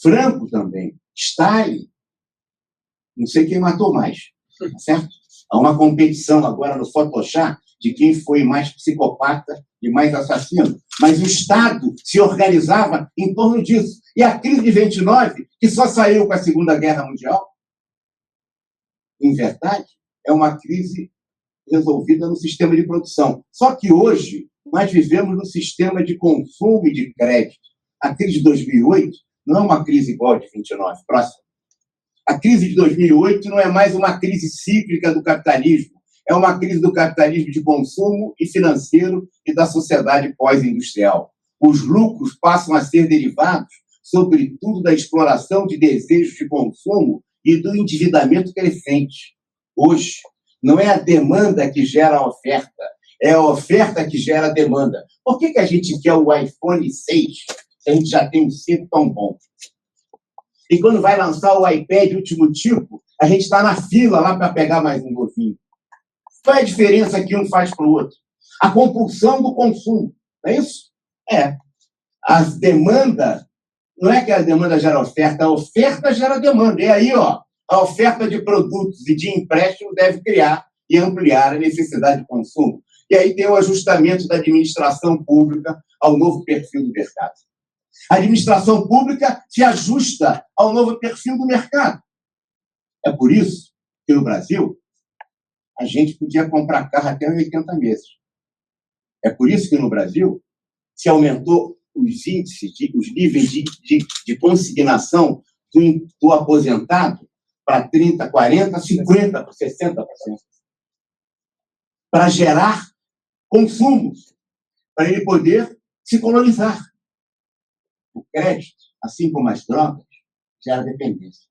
Franco também, Stalin, não sei quem matou mais, certo? Há uma competição agora no Photoshop de quem foi mais psicopata e mais assassino. Mas o Estado se organizava em torno disso. E a crise de 29, que só saiu com a Segunda Guerra Mundial, em verdade, é uma crise resolvida no sistema de produção. Só que hoje nós vivemos no sistema de consumo e de crédito. A crise de 2008 não é uma crise igual a de 29. Próximo. A crise de 2008 não é mais uma crise cíclica do capitalismo. é uma crise do capitalismo de consumo e financeiro e da sociedade pós-industrial. Os lucros passam a ser derivados, sobretudo, da exploração de desejos de consumo e do endividamento crescente. Hoje, não é a demanda que gera a oferta, é a oferta que gera a demanda. Por que a gente quer o iPhone 6 se a gente já tem um 5 tão bom? E quando vai lançar o iPad último tipo, a gente está na fila lá para pegar mais um novinho. Qual é a diferença que um faz para o outro? A compulsão do consumo, não é isso? É. A demanda, não é que a demanda gera oferta, a oferta gera demanda. E aí, ó, a oferta de produtos e de empréstimos deve criar e ampliar a necessidade de consumo. E aí tem o ajustamento da administração pública ao novo perfil do mercado. A administração pública se ajusta ao novo perfil do mercado. É por isso que no Brasil a gente podia comprar carro até 80 meses. É por isso que no Brasil se aumentou os índices, os níveis de consignação do aposentado para 30%, 40%, 50%, 60%. Para gerar consumos, para ele poder se colonizar. O crédito, assim como as drogas, gera dependência.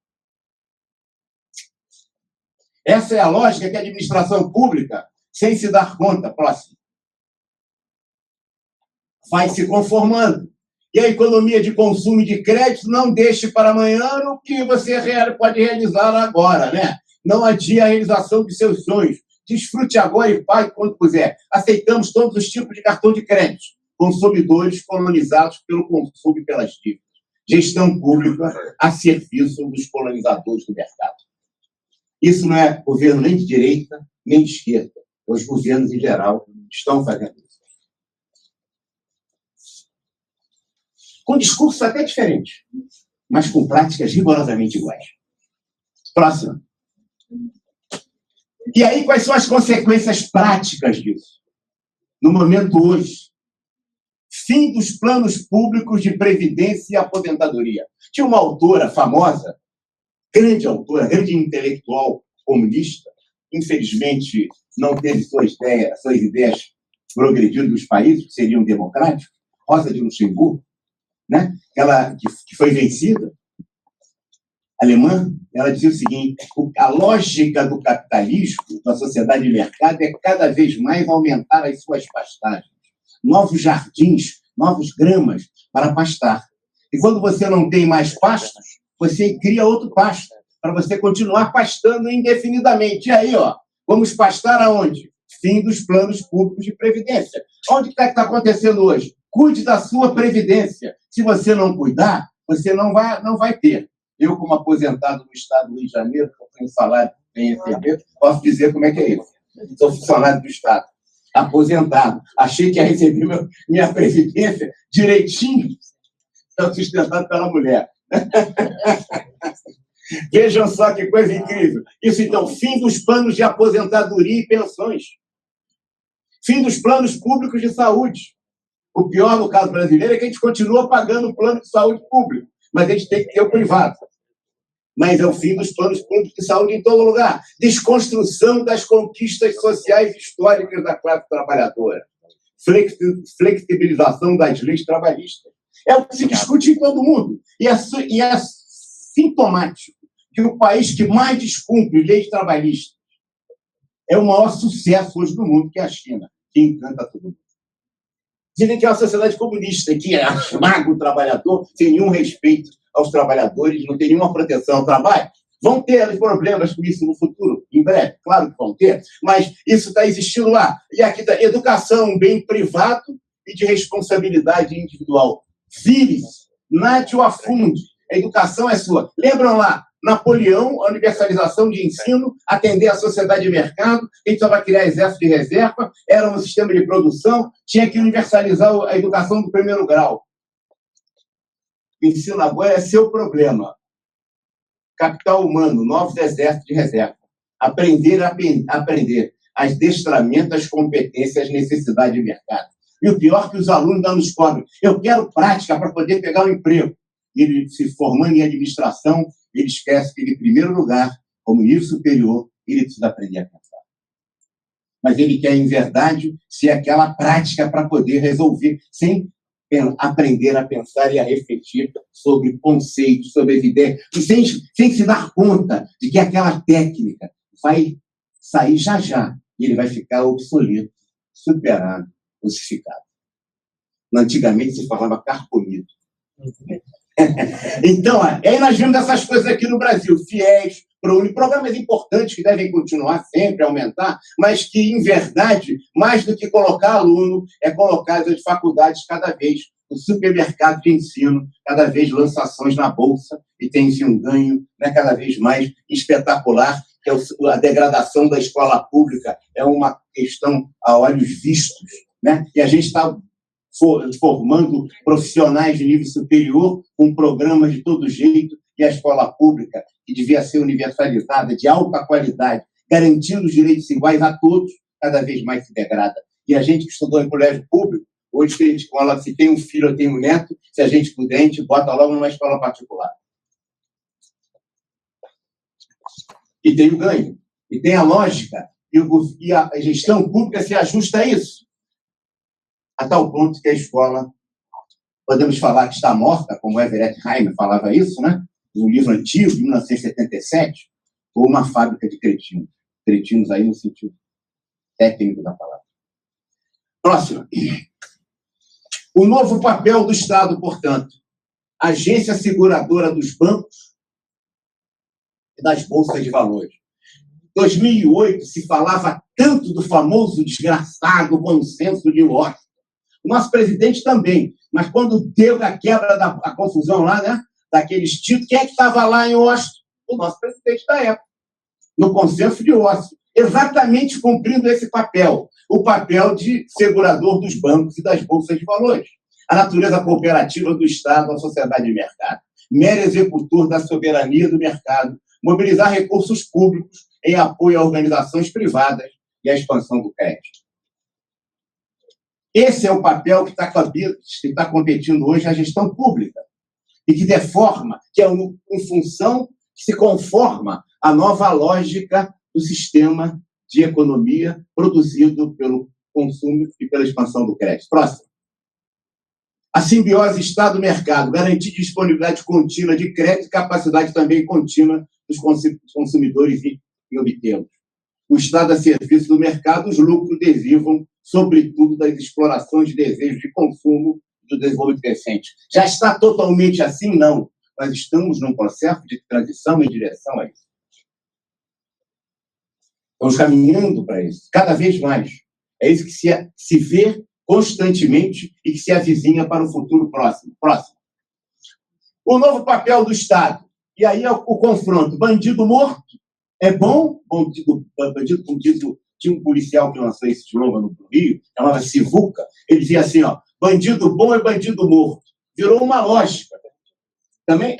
Essa é a lógica que a administração pública, sem se dar conta, próximo, vai se conformando. E a economia de consumo e de crédito não deixe para amanhã o que você pode realizar agora, né? Não adie a realização de seus sonhos. Desfrute agora e pague quando puder. Aceitamos todos os tipos de cartão de crédito. Consumidores colonizados pelo consumo e pelas dívidas. Gestão pública a serviço dos colonizadores do mercado. Isso não é governo nem de direita, nem de esquerda. Os governos, em geral, estão fazendo isso. Com discursos até diferentes, mas com práticas rigorosamente iguais. Próximo. E aí, quais são as consequências práticas disso? No momento hoje, fim dos planos públicos de previdência e aposentadoria. Tinha uma autora famosa, grande autora, grande intelectual comunista, infelizmente não teve suas ideias progredindo nos países que seriam democráticos, Rosa de Luxemburgo, né? Ela que foi vencida, alemã, ela dizia o seguinte: a lógica do capitalismo, da sociedade de mercado, é cada vez mais aumentar as suas pastagens, novos jardins, novos gramas para pastar. E quando você não tem mais pastos, você cria outro pasto, para você continuar pastando indefinidamente. E aí, ó, vamos pastar aonde? Fim dos planos públicos de previdência. Onde está acontecendo hoje? Cuide da sua previdência. Se você não cuidar, você não vai ter. Eu, como aposentado no estado do Rio de Janeiro, que eu tenho salário bem receber, posso dizer como é que é isso. Sou funcionário do Estado, aposentado. Achei que ia receber minha previdência direitinho, sustentado pela mulher. Vejam só que coisa incrível. Isso, então, fim dos planos de aposentadoria e pensões. Fim dos planos públicos de saúde. O pior, no caso brasileiro, é que a gente continua pagando o plano de saúde público, mas a gente tem que ter o privado. Mas é o fim dos planos públicos de saúde em todo lugar. Desconstrução das conquistas sociais históricas da classe trabalhadora. Flexibilização das leis trabalhistas. É o que se discute em todo mundo. E é sintomático que o país que mais descumpre leis trabalhistas é o maior sucesso hoje do mundo, que é a China, que encanta todo mundo. Dizem que é uma sociedade comunista, que esmaga o trabalhador sem nenhum respeito aos trabalhadores, não tem nenhuma proteção ao trabalho. Vão ter problemas com isso no futuro, em breve, claro que vão ter, mas isso está existindo lá. E aqui está: educação, um bem privado e de responsabilidade individual. Vire-se, nade ou afunde, a educação é sua. Lembram lá, Napoleão, a universalização de ensino, atender à sociedade de mercado, a gente só vai criar exército de reserva, era um sistema de produção, tinha que universalizar a educação do primeiro grau. O ensino agora é seu problema. Capital humano, novos exércitos de reserva. Aprender. Adestramento, as competências, as necessidades de mercado. E o pior é que os alunos não nos cobram. Eu quero prática para poder pegar um emprego. Ele, se formando em administração, ele esquece que, em primeiro lugar, como nível superior, ele precisa aprender a pensar. mas ele quer, em verdade, ser aquela prática para poder resolver, sem aprender a pensar e a refletir sobre conceitos, sobre as ideias, e sem se dar conta de que aquela técnica vai sair já, e ele vai ficar obsoleto, superado, ossificado. Antigamente se falava carcomido. Então, aí nós vimos essas coisas aqui no Brasil, FIES, ProUni, programas importantes que devem continuar sempre, aumentar, mas que, em verdade, mais do que colocar aluno, é colocar as faculdades cada vez, o supermercado de ensino, cada vez lança ações na Bolsa e tem-se um ganho, né, cada vez mais espetacular, que é a degradação da escola pública é uma questão a olhos vistos, né? E a gente está formando profissionais de nível superior com programas de todo jeito, e a escola pública, que devia ser universalizada, de alta qualidade, garantindo os direitos iguais a todos, cada vez mais se degrada. E a gente que estudou em colégio público, hoje, se tem um filho ou tem um neto, se a gente puder, a gente bota logo numa escola particular. E tem o ganho, e tem a lógica, e a gestão pública se ajusta a isso, a tal ponto que a escola, podemos falar que está morta, como Everett Heimer falava isso, né? Um livro antigo, de 1977, ou uma fábrica de cretinos. Cretinos aí no sentido técnico da palavra. Próxima. O novo papel do Estado, portanto, agência seguradora dos bancos e das bolsas de valores. Em 2008, se falava tanto do famoso desgraçado consenso de Washington. O nosso presidente também, mas quando deu a quebra a confusão lá, né, daqueles títulos, quem é que estava lá em Washington? O nosso presidente da época, no consenso de Washington, exatamente cumprindo esse papel, o papel de segurador dos bancos e das bolsas de valores. A natureza cooperativa do Estado à sociedade de mercado, mero executor da soberania do mercado, mobilizar recursos públicos em apoio a organizações privadas e à expansão do crédito. Esse é o papel que está competindo hoje a gestão pública e que deforma, que é em função que se conforma à nova lógica do sistema de economia produzido pelo consumo e pela expansão do crédito. Próximo. A simbiose Estado-mercado, garantir disponibilidade contínua de crédito e capacidade também contínua dos consumidores em obtê-los. O Estado a serviço do mercado, os lucros derivam, sobretudo, das explorações de desejos de consumo do desenvolvimento crescente. Já está totalmente assim? Não. Nós estamos num processo de transição em direção a isso. Estamos caminhando para isso, cada vez mais. É isso que se vê constantemente e que se avizinha para o futuro próximo. O novo papel do Estado. E aí é o confronto. Bandido morto é bom? Bandido, como diz tinha um policial que lançou esse slogan no Rio, chamava Sivuca, ele dizia assim, ó, bandido bom é bandido morto. Virou uma lógica.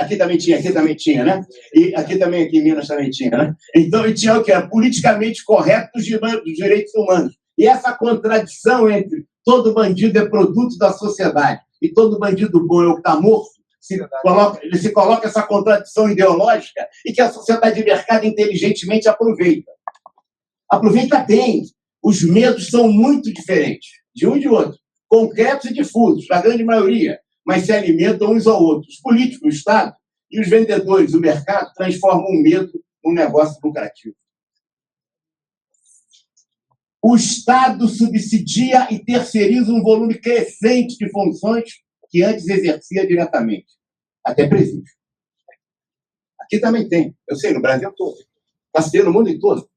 Aqui também tinha, né? E aqui em Minas também tinha, né? Então, ele tinha o que era politicamente correto dos direitos humanos. E essa contradição entre todo bandido é produto da sociedade e todo bandido bom é o que está morto, se coloca essa contradição ideológica e que a sociedade de mercado inteligentemente aproveita. Aproveita bem. Os medos são muito diferentes, de um e de outro, concretos e difusos, na grande maioria, mas se alimentam uns ao outro. Os políticos, o Estado e os vendedores, o mercado, transformam o medo num negócio lucrativo. O Estado subsidia e terceiriza um volume crescente de funções que antes exercia diretamente, até presídio. Aqui também tem, eu sei, no Brasil todo, está se tendo no mundo todo.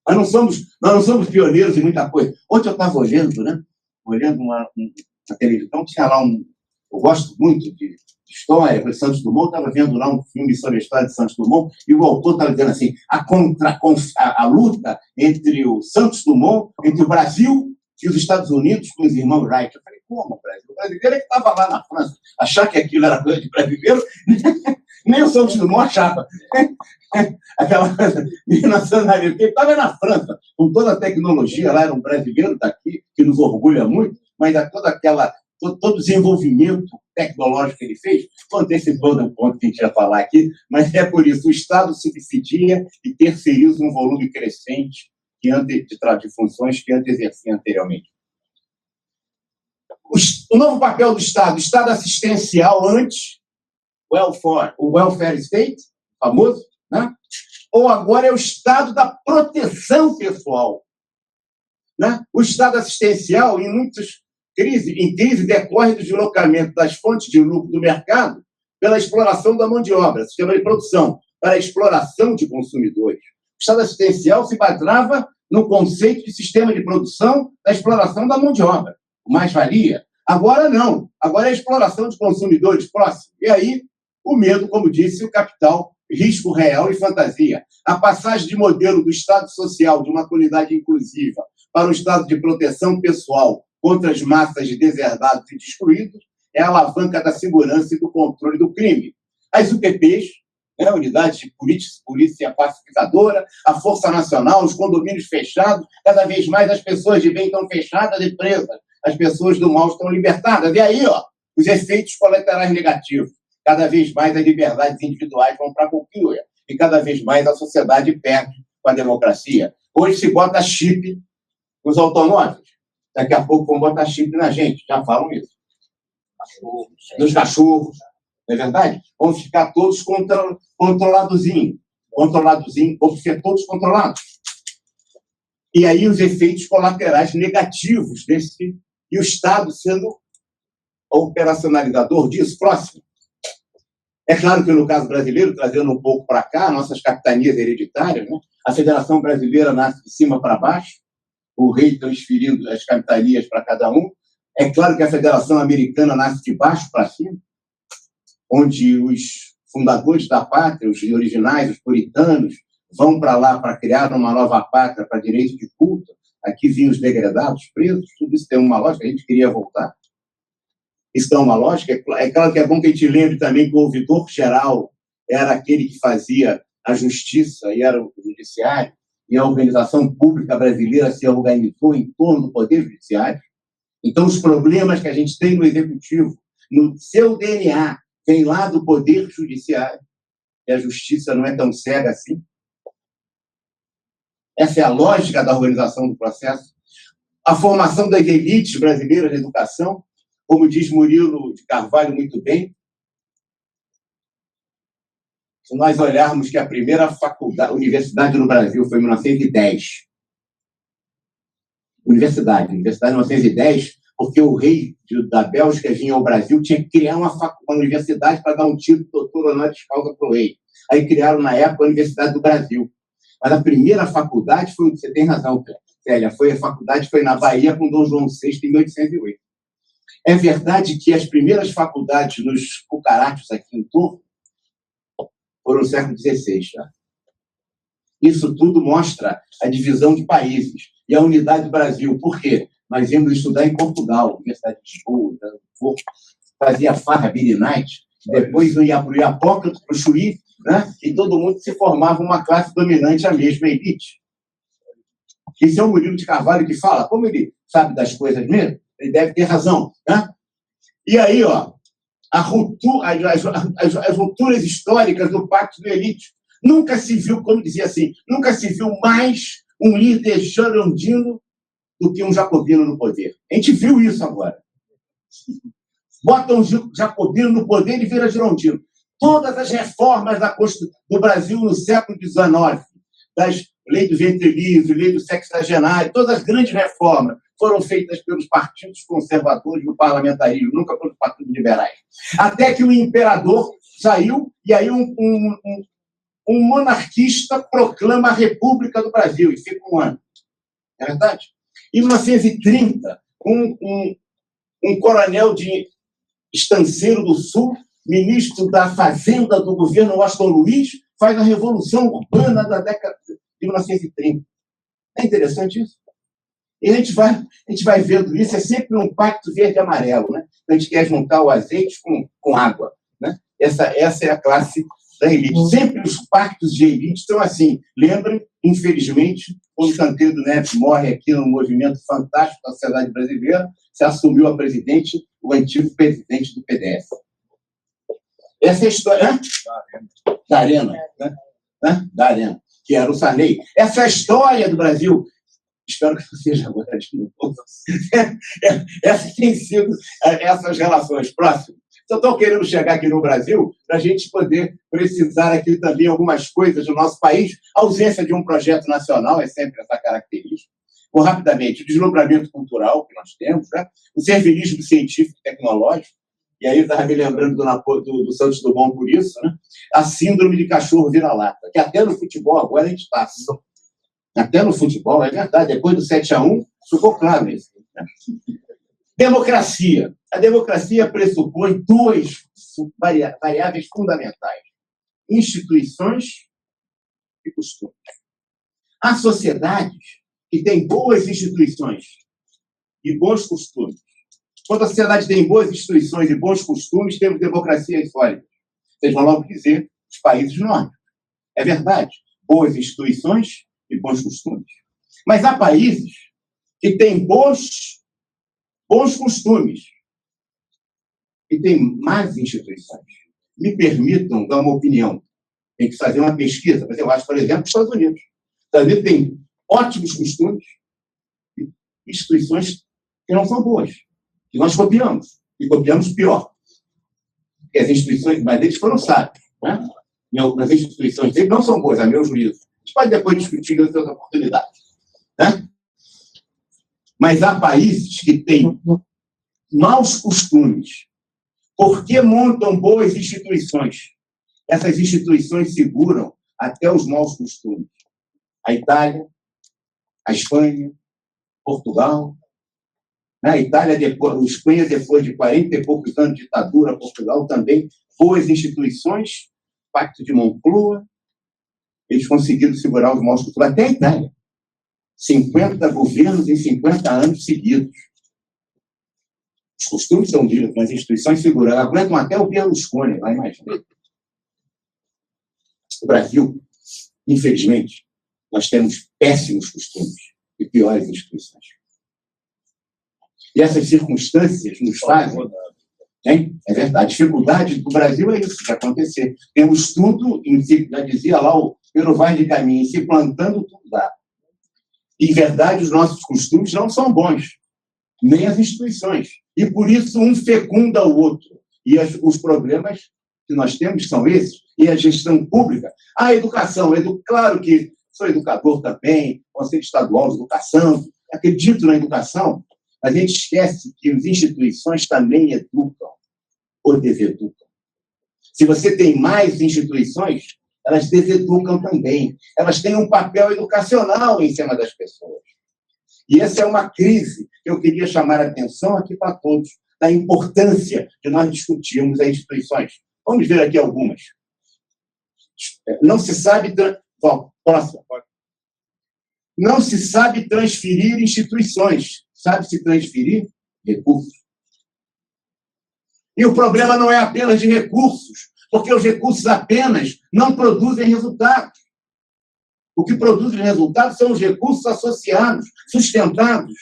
Nós não somos pioneiros em muita coisa. Ontem eu estava olhando uma televisão, tinha lá eu gosto muito de história, de Santos Dumont, estava vendo lá um filme sobre a história de Santos Dumont, e o autor estava dizendo assim, a luta entre o Santos Dumont, entre o Brasil e os Estados Unidos com os irmãos Wright. Eu falei, como, Brasil? O brasileiro é que estava lá na França, achar que aquilo era coisa de brasileiro, nem o Santos Dumont achava. Aquela coisa de nacionalidade, porque ele estava na França, com toda a tecnologia, lá era um brasileiro daqui, que nos orgulha muito, mas todo o desenvolvimento tecnológico que ele fez, estou antecipando um ponto que a gente ia falar aqui, mas é por isso, o Estado subsidia e terceiriza um volume crescente de funções que antes exercia anteriormente. O novo papel do Estado, Estado assistencial antes, o welfare state, famoso, né? Ou agora é o Estado da proteção pessoal. Né? O Estado assistencial, em crise, decorre do deslocamento das fontes de lucro do mercado pela exploração da mão de obra, sistema de produção, para a exploração de consumidores. O Estado assistencial se baseava no conceito de sistema de produção da exploração da mão de obra, mais-valia. Agora não, agora é a exploração de consumidores próximos. E aí, o medo, como disse, o capital, risco real e fantasia. A passagem de modelo do Estado social de uma comunidade inclusiva para um Estado de proteção pessoal contra as massas de deserdados e excluídos é a alavanca da segurança e do controle do crime. As UPPs, unidades de polícia pacificadora, a Força Nacional, os condomínios fechados, cada vez mais as pessoas de bem estão fechadas e presas, as pessoas do mal estão libertadas. E aí, os efeitos colaterais negativos. Cada vez mais as liberdades individuais vão para a cultura e cada vez mais a sociedade perde com a democracia. Hoje se bota chip nos automóveis. Daqui a pouco vão botar chip na gente. Já falam isso. Nos cachorros. Não é verdade? Vamos ficar todos controladozinhos. Vamos ser todos controlados. E aí os efeitos colaterais negativos desse... E o Estado sendo o operacionalizador disso, próximo. É claro que no caso brasileiro, trazendo um pouco para cá, nossas capitanias hereditárias, né? A Federação Brasileira nasce de cima para baixo, o rei transferindo as capitanias para cada um. É claro que a Federação Americana nasce de baixo para cima, onde os fundadores da pátria, os originais, os puritanos, vão para lá para criar uma nova pátria para direito de culto. Aqui vinham os degredados, presos, tudo isso tem uma lógica, a gente queria voltar. Isso tem uma lógica. É claro que é bom que a gente lembre também que o ouvidor geral era aquele que fazia a justiça e era o judiciário, e a organização pública brasileira se organizou em torno do poder judiciário. Então, os problemas que a gente tem no executivo, no seu DNA, vem lá do poder judiciário, e a justiça não é tão cega assim. Essa é a lógica da organização do processo. A formação das elites brasileiras de educação, como diz Murilo de Carvalho muito bem, se nós olharmos que a primeira universidade no Brasil foi em 1910. Universidade em 1910, porque o rei da Bélgica vinha ao Brasil, tinha que criar uma universidade para dar um título de doutor honoris causa para o rei. Aí criaram, na época, a Universidade do Brasil. Mas a primeira faculdade foi, você tem razão, Célia, a faculdade foi na Bahia com Dom João VI em 1808. É verdade que as primeiras faculdades nos cucarachos aqui em torno foram no século XVI. Tá? Isso tudo mostra a divisão de países e a unidade do Brasil. Por quê? Nós íamos estudar em Portugal, Universidade de Lisboa, fazia farra, Billy Night, depois ia para o Iapócrates, para o Chuí, né? E todo mundo se formava uma classe dominante, a mesma elite. Esse é o Murilo de Carvalho que fala, como ele sabe das coisas mesmo, ele deve ter razão. Né? E aí, as rupturas históricas do Pacto do Elite. Nunca se viu, como dizia assim, nunca se viu mais um líder gerondino do que um jacobino no poder. A gente viu isso agora. Bota um jacobino no poder e vira gerondino. Todas as reformas do Brasil no século XIX, das lei do ventre livre, lei do sexagenário, todas as grandes reformas foram feitas pelos partidos conservadores do parlamentarismo, nunca pelos partidos liberais. Até que o imperador saiu e aí um monarquista proclama a República do Brasil e fica um ano. É verdade? Em 1930, um coronel de Estanceiro do Sul, ministro da Fazenda do governo Washington Luiz, faz a Revolução Urbana da década de 1930. É interessante isso? E a gente vai vendo isso, é sempre um pacto verde-amarelo, né? A gente quer juntar o azeite com água. Né? Essa é a classe da elite. Sempre os pactos de elite estão assim. Lembrem, infelizmente, quando Tancredo Neves morre aqui no movimento fantástico da sociedade brasileira, se assumiu a presidente, o antigo presidente do PDF. Essa é a história da Arena. Né? Da Arena. que era o Sarney. Essa é a história do Brasil. Espero que não seja agora de novo. Essas têm sido essas relações próximas. Só estou querendo chegar aqui no Brasil para a gente poder precisar aqui também algumas coisas do nosso país. A ausência de um projeto nacional é sempre essa característica. Vou rapidamente, o deslumbramento cultural que nós temos, né? O servilismo científico e tecnológico, e aí eu estava me lembrando do Santos Dumont por isso, né? A síndrome de cachorro vira-lata, que até no futebol agora a gente está. Até no futebol, é verdade, depois do 7-1, ficou claro isso. Né? Democracia. A democracia pressupõe duas variáveis fundamentais: instituições e costumes. Há sociedades que têm boas instituições e bons costumes. Quando a sociedade tem boas instituições e bons costumes, temos democracias sólidas. Vocês vão logo dizer os países nórdicos. É verdade, boas instituições e bons costumes. Mas há países que têm bons costumes e têm más instituições. Me permitam dar uma opinião. Tem que fazer uma pesquisa, mas eu acho, por exemplo, os Estados Unidos. Os Estados Unidos têm ótimos costumes e instituições que não são boas, que nós copiamos, e copiamos pior. Porque as instituições, mas eles foram sábios, né? As instituições deles não são boas, a meu juízo. A gente pode depois discutir em outras oportunidades. Né? Mas há países que têm maus costumes. Por que montam boas instituições? Essas instituições seguram até os maus costumes. A Itália, a Espanha, Portugal. A Itália, a Espanha, depois de 40 e poucos anos de ditadura, Portugal também, boas instituições, Pacto de Moncloa, eles conseguiram segurar os maus costumes. Até a Itália. 50 governos em 50 anos seguidos. Os costumes são vivos, mas as instituições seguraram. Aguentam até o Berlusconi, lá imagina. O Brasil, infelizmente, nós temos péssimos costumes e piores instituições. E essas circunstâncias nos fazem... Hein? É verdade, a dificuldade do Brasil é isso que vai acontecer. Temos tudo, já dizia lá o Pero Vaz de Caminho, se plantando tudo dá. Em verdade, os nossos costumes não são bons, nem as instituições. E por isso um fecunda o outro. E os problemas que nós temos são esses. E a gestão pública, a educação, claro que sou educador também, Conselho Estadual de Educação, acredito na educação, a gente esquece que as instituições também educam ou deseducam. Se você tem mais instituições, elas deseducam também. Elas têm um papel educacional em cima das pessoas. E essa é uma crise que eu queria chamar a atenção aqui para todos, da importância de nós discutirmos as instituições. Vamos ver aqui algumas. Não se sabe... Próximo. Não se sabe transferir instituições. Sabe-se transferir recursos. E o problema não é apenas de recursos, porque os recursos apenas não produzem resultados. O que produz resultados são os recursos associados, sustentados,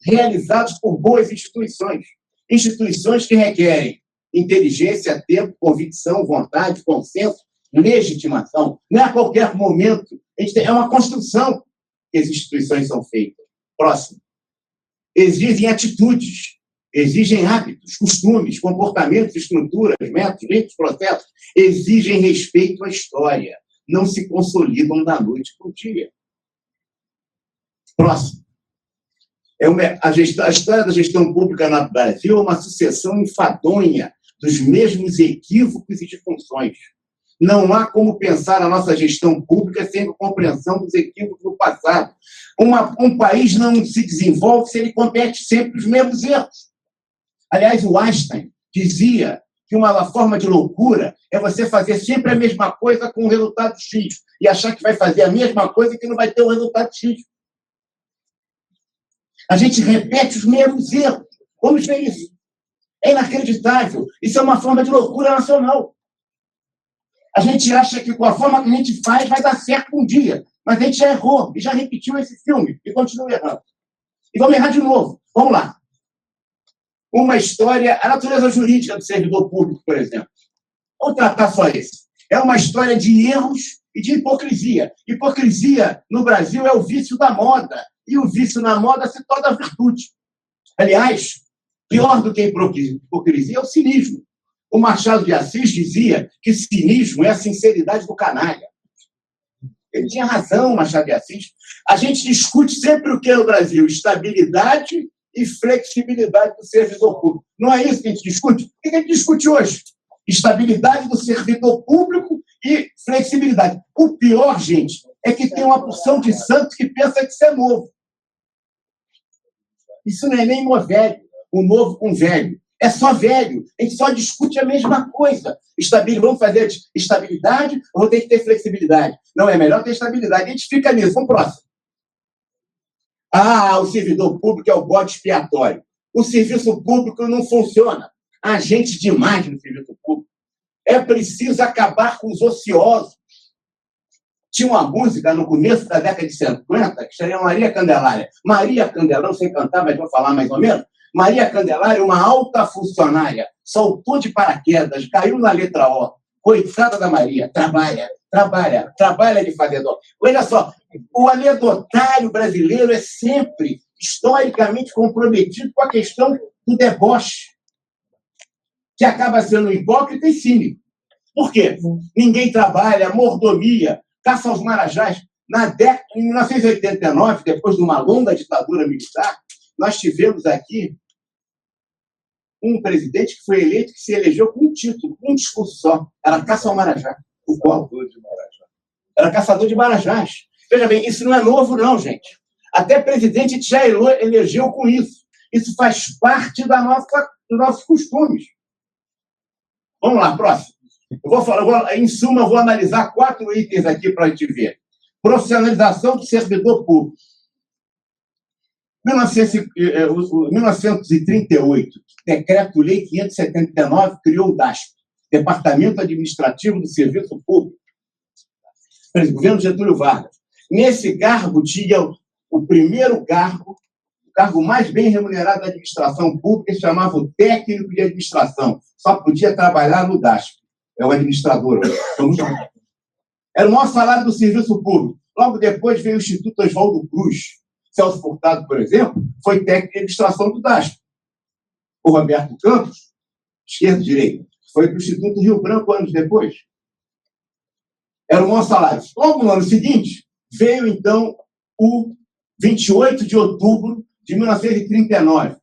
realizados por boas instituições. Instituições que requerem inteligência, tempo, convicção, vontade, consenso, legitimação. Não é a qualquer momento. É uma construção que as instituições são feitas. Próximo. Exigem atitudes, exigem hábitos, costumes, comportamentos, estruturas, métodos, ritos, processos. Exigem respeito à história. Não se consolidam da noite para o dia. Próximo. A história da gestão pública no Brasil é uma sucessão enfadonha dos mesmos equívocos e disfunções. Não há como pensar a nossa gestão pública sem a compreensão dos equívocos do passado. Um país não se desenvolve se ele comete sempre os mesmos erros. Aliás, o Einstein dizia que uma forma de loucura é você fazer sempre a mesma coisa com o resultado X e achar que vai fazer a mesma coisa e que não vai ter o resultado X. A gente repete os mesmos erros. Vamos ver isso. É inacreditável. Isso é uma forma de loucura nacional. A gente acha que com a forma que a gente faz vai dar certo um dia. Mas a gente já errou e já repetiu esse filme e continua errando. E vamos errar de novo. Vamos lá. Uma história, a natureza jurídica do servidor público, por exemplo. Vamos tratar só esse. É uma história de erros e de hipocrisia. Hipocrisia, no Brasil, é o vício da moda, e o vício na moda se torna virtude. Aliás, pior do que a hipocrisia é o cinismo. O Machado de Assis dizia que cinismo é a sinceridade do canalha. Ele tinha razão, Machado de Assis. A gente discute sempre o que é no Brasil? Estabilidade e flexibilidade do servidor público. Não é isso que a gente discute? O que a gente discute hoje? Estabilidade do servidor público e flexibilidade. O pior, gente, é que tem uma porção de santos que pensa que isso é novo. Isso não é nem velho, o novo com velho. É só velho. A gente só discute a mesma coisa. Vamos fazer estabilidade ou vou ter que ter flexibilidade? Não, é melhor ter estabilidade. A gente fica nisso. Vamos próximo. O servidor público é o bode expiatório. O serviço público não funciona. Há gente demais no serviço público. É preciso acabar com os ociosos. Tinha uma música no começo da década de 50 que chamava Maria Candelária. Maria Candelária, não sei cantar, mas vou falar mais ou menos. Maria Candelária, uma alta funcionária, saltou de paraquedas, caiu na letra O. Coitada da Maria, trabalha de fazer dó. Olha só, o anedotário brasileiro é sempre historicamente comprometido com a questão do deboche, que acaba sendo hipócrita e cínico. Por quê? Ninguém trabalha, mordomia, caça aos marajás. Em 1989, depois de uma longa ditadura militar, nós tivemos aqui um presidente que foi eleito, que se elegeu com um título, com um discurso só. Era caça ao marajá. O qual? Era caçador de marajás. Veja bem, isso não é novo, não, gente. Até presidente a gente já elegeu com isso. Isso faz parte dos nossos costumes. Vamos lá, próximo. Em suma, eu vou analisar 4 itens aqui para a gente ver. Profissionalização do servidor público. 1938, Decreto-Lei 579 criou o DASP, Departamento Administrativo do Serviço Público, governo Getúlio Vargas. Nesse cargo tinha o primeiro cargo, o cargo mais bem remunerado da administração pública, se chamava o técnico de administração. Só podia trabalhar no DASP. É o administrador. Era o maior salário do serviço público. Logo depois veio o Instituto Oswaldo Cruz. Celso Furtado, por exemplo, foi técnico de administração do DASP. O Roberto Campos, esquerda e direita, foi para o Instituto Rio Branco anos depois. Era o maior salário. Logo no ano seguinte, veio, então, o 28 de outubro de 1939.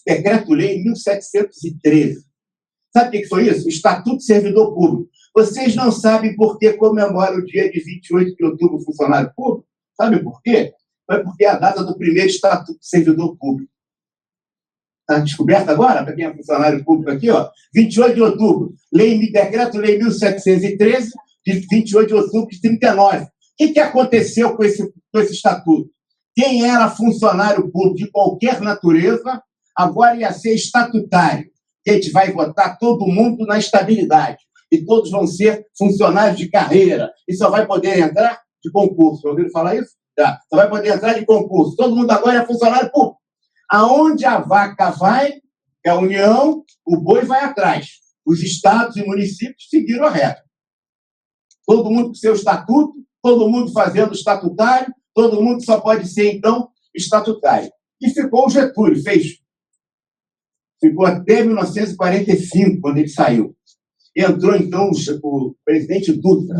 Decreto-Lei 1713. Sabe o que foi isso? O Estatuto do Servidor Público. Vocês não sabem por que comemora o dia de 28 de outubro o funcionário público? Sabe por quê? Foi porque é a data do primeiro Estatuto do Servidor Público. Está descoberto agora, para quem é funcionário público aqui, ó. 28 de outubro, Decreto-Lei 1713, de 28 de outubro de 39. O que aconteceu com esse Estatuto? Quem era funcionário público de qualquer natureza, agora ia ser estatutário. A gente vai votar todo mundo na estabilidade. E todos vão ser funcionários de carreira. E só vai poder entrar de concurso. Ouviram falar isso? Já. Só vai poder entrar de concurso. Todo mundo agora é funcionário público. Aonde a vaca vai, é a União, o boi vai atrás. Os estados e municípios seguiram a regra. Todo mundo com seu estatuto, todo mundo fazendo estatutário, todo mundo só pode ser, então, estatutário. E ficou o Getúlio, ficou até 1945, quando ele saiu. Entrou, então, o presidente Dutra.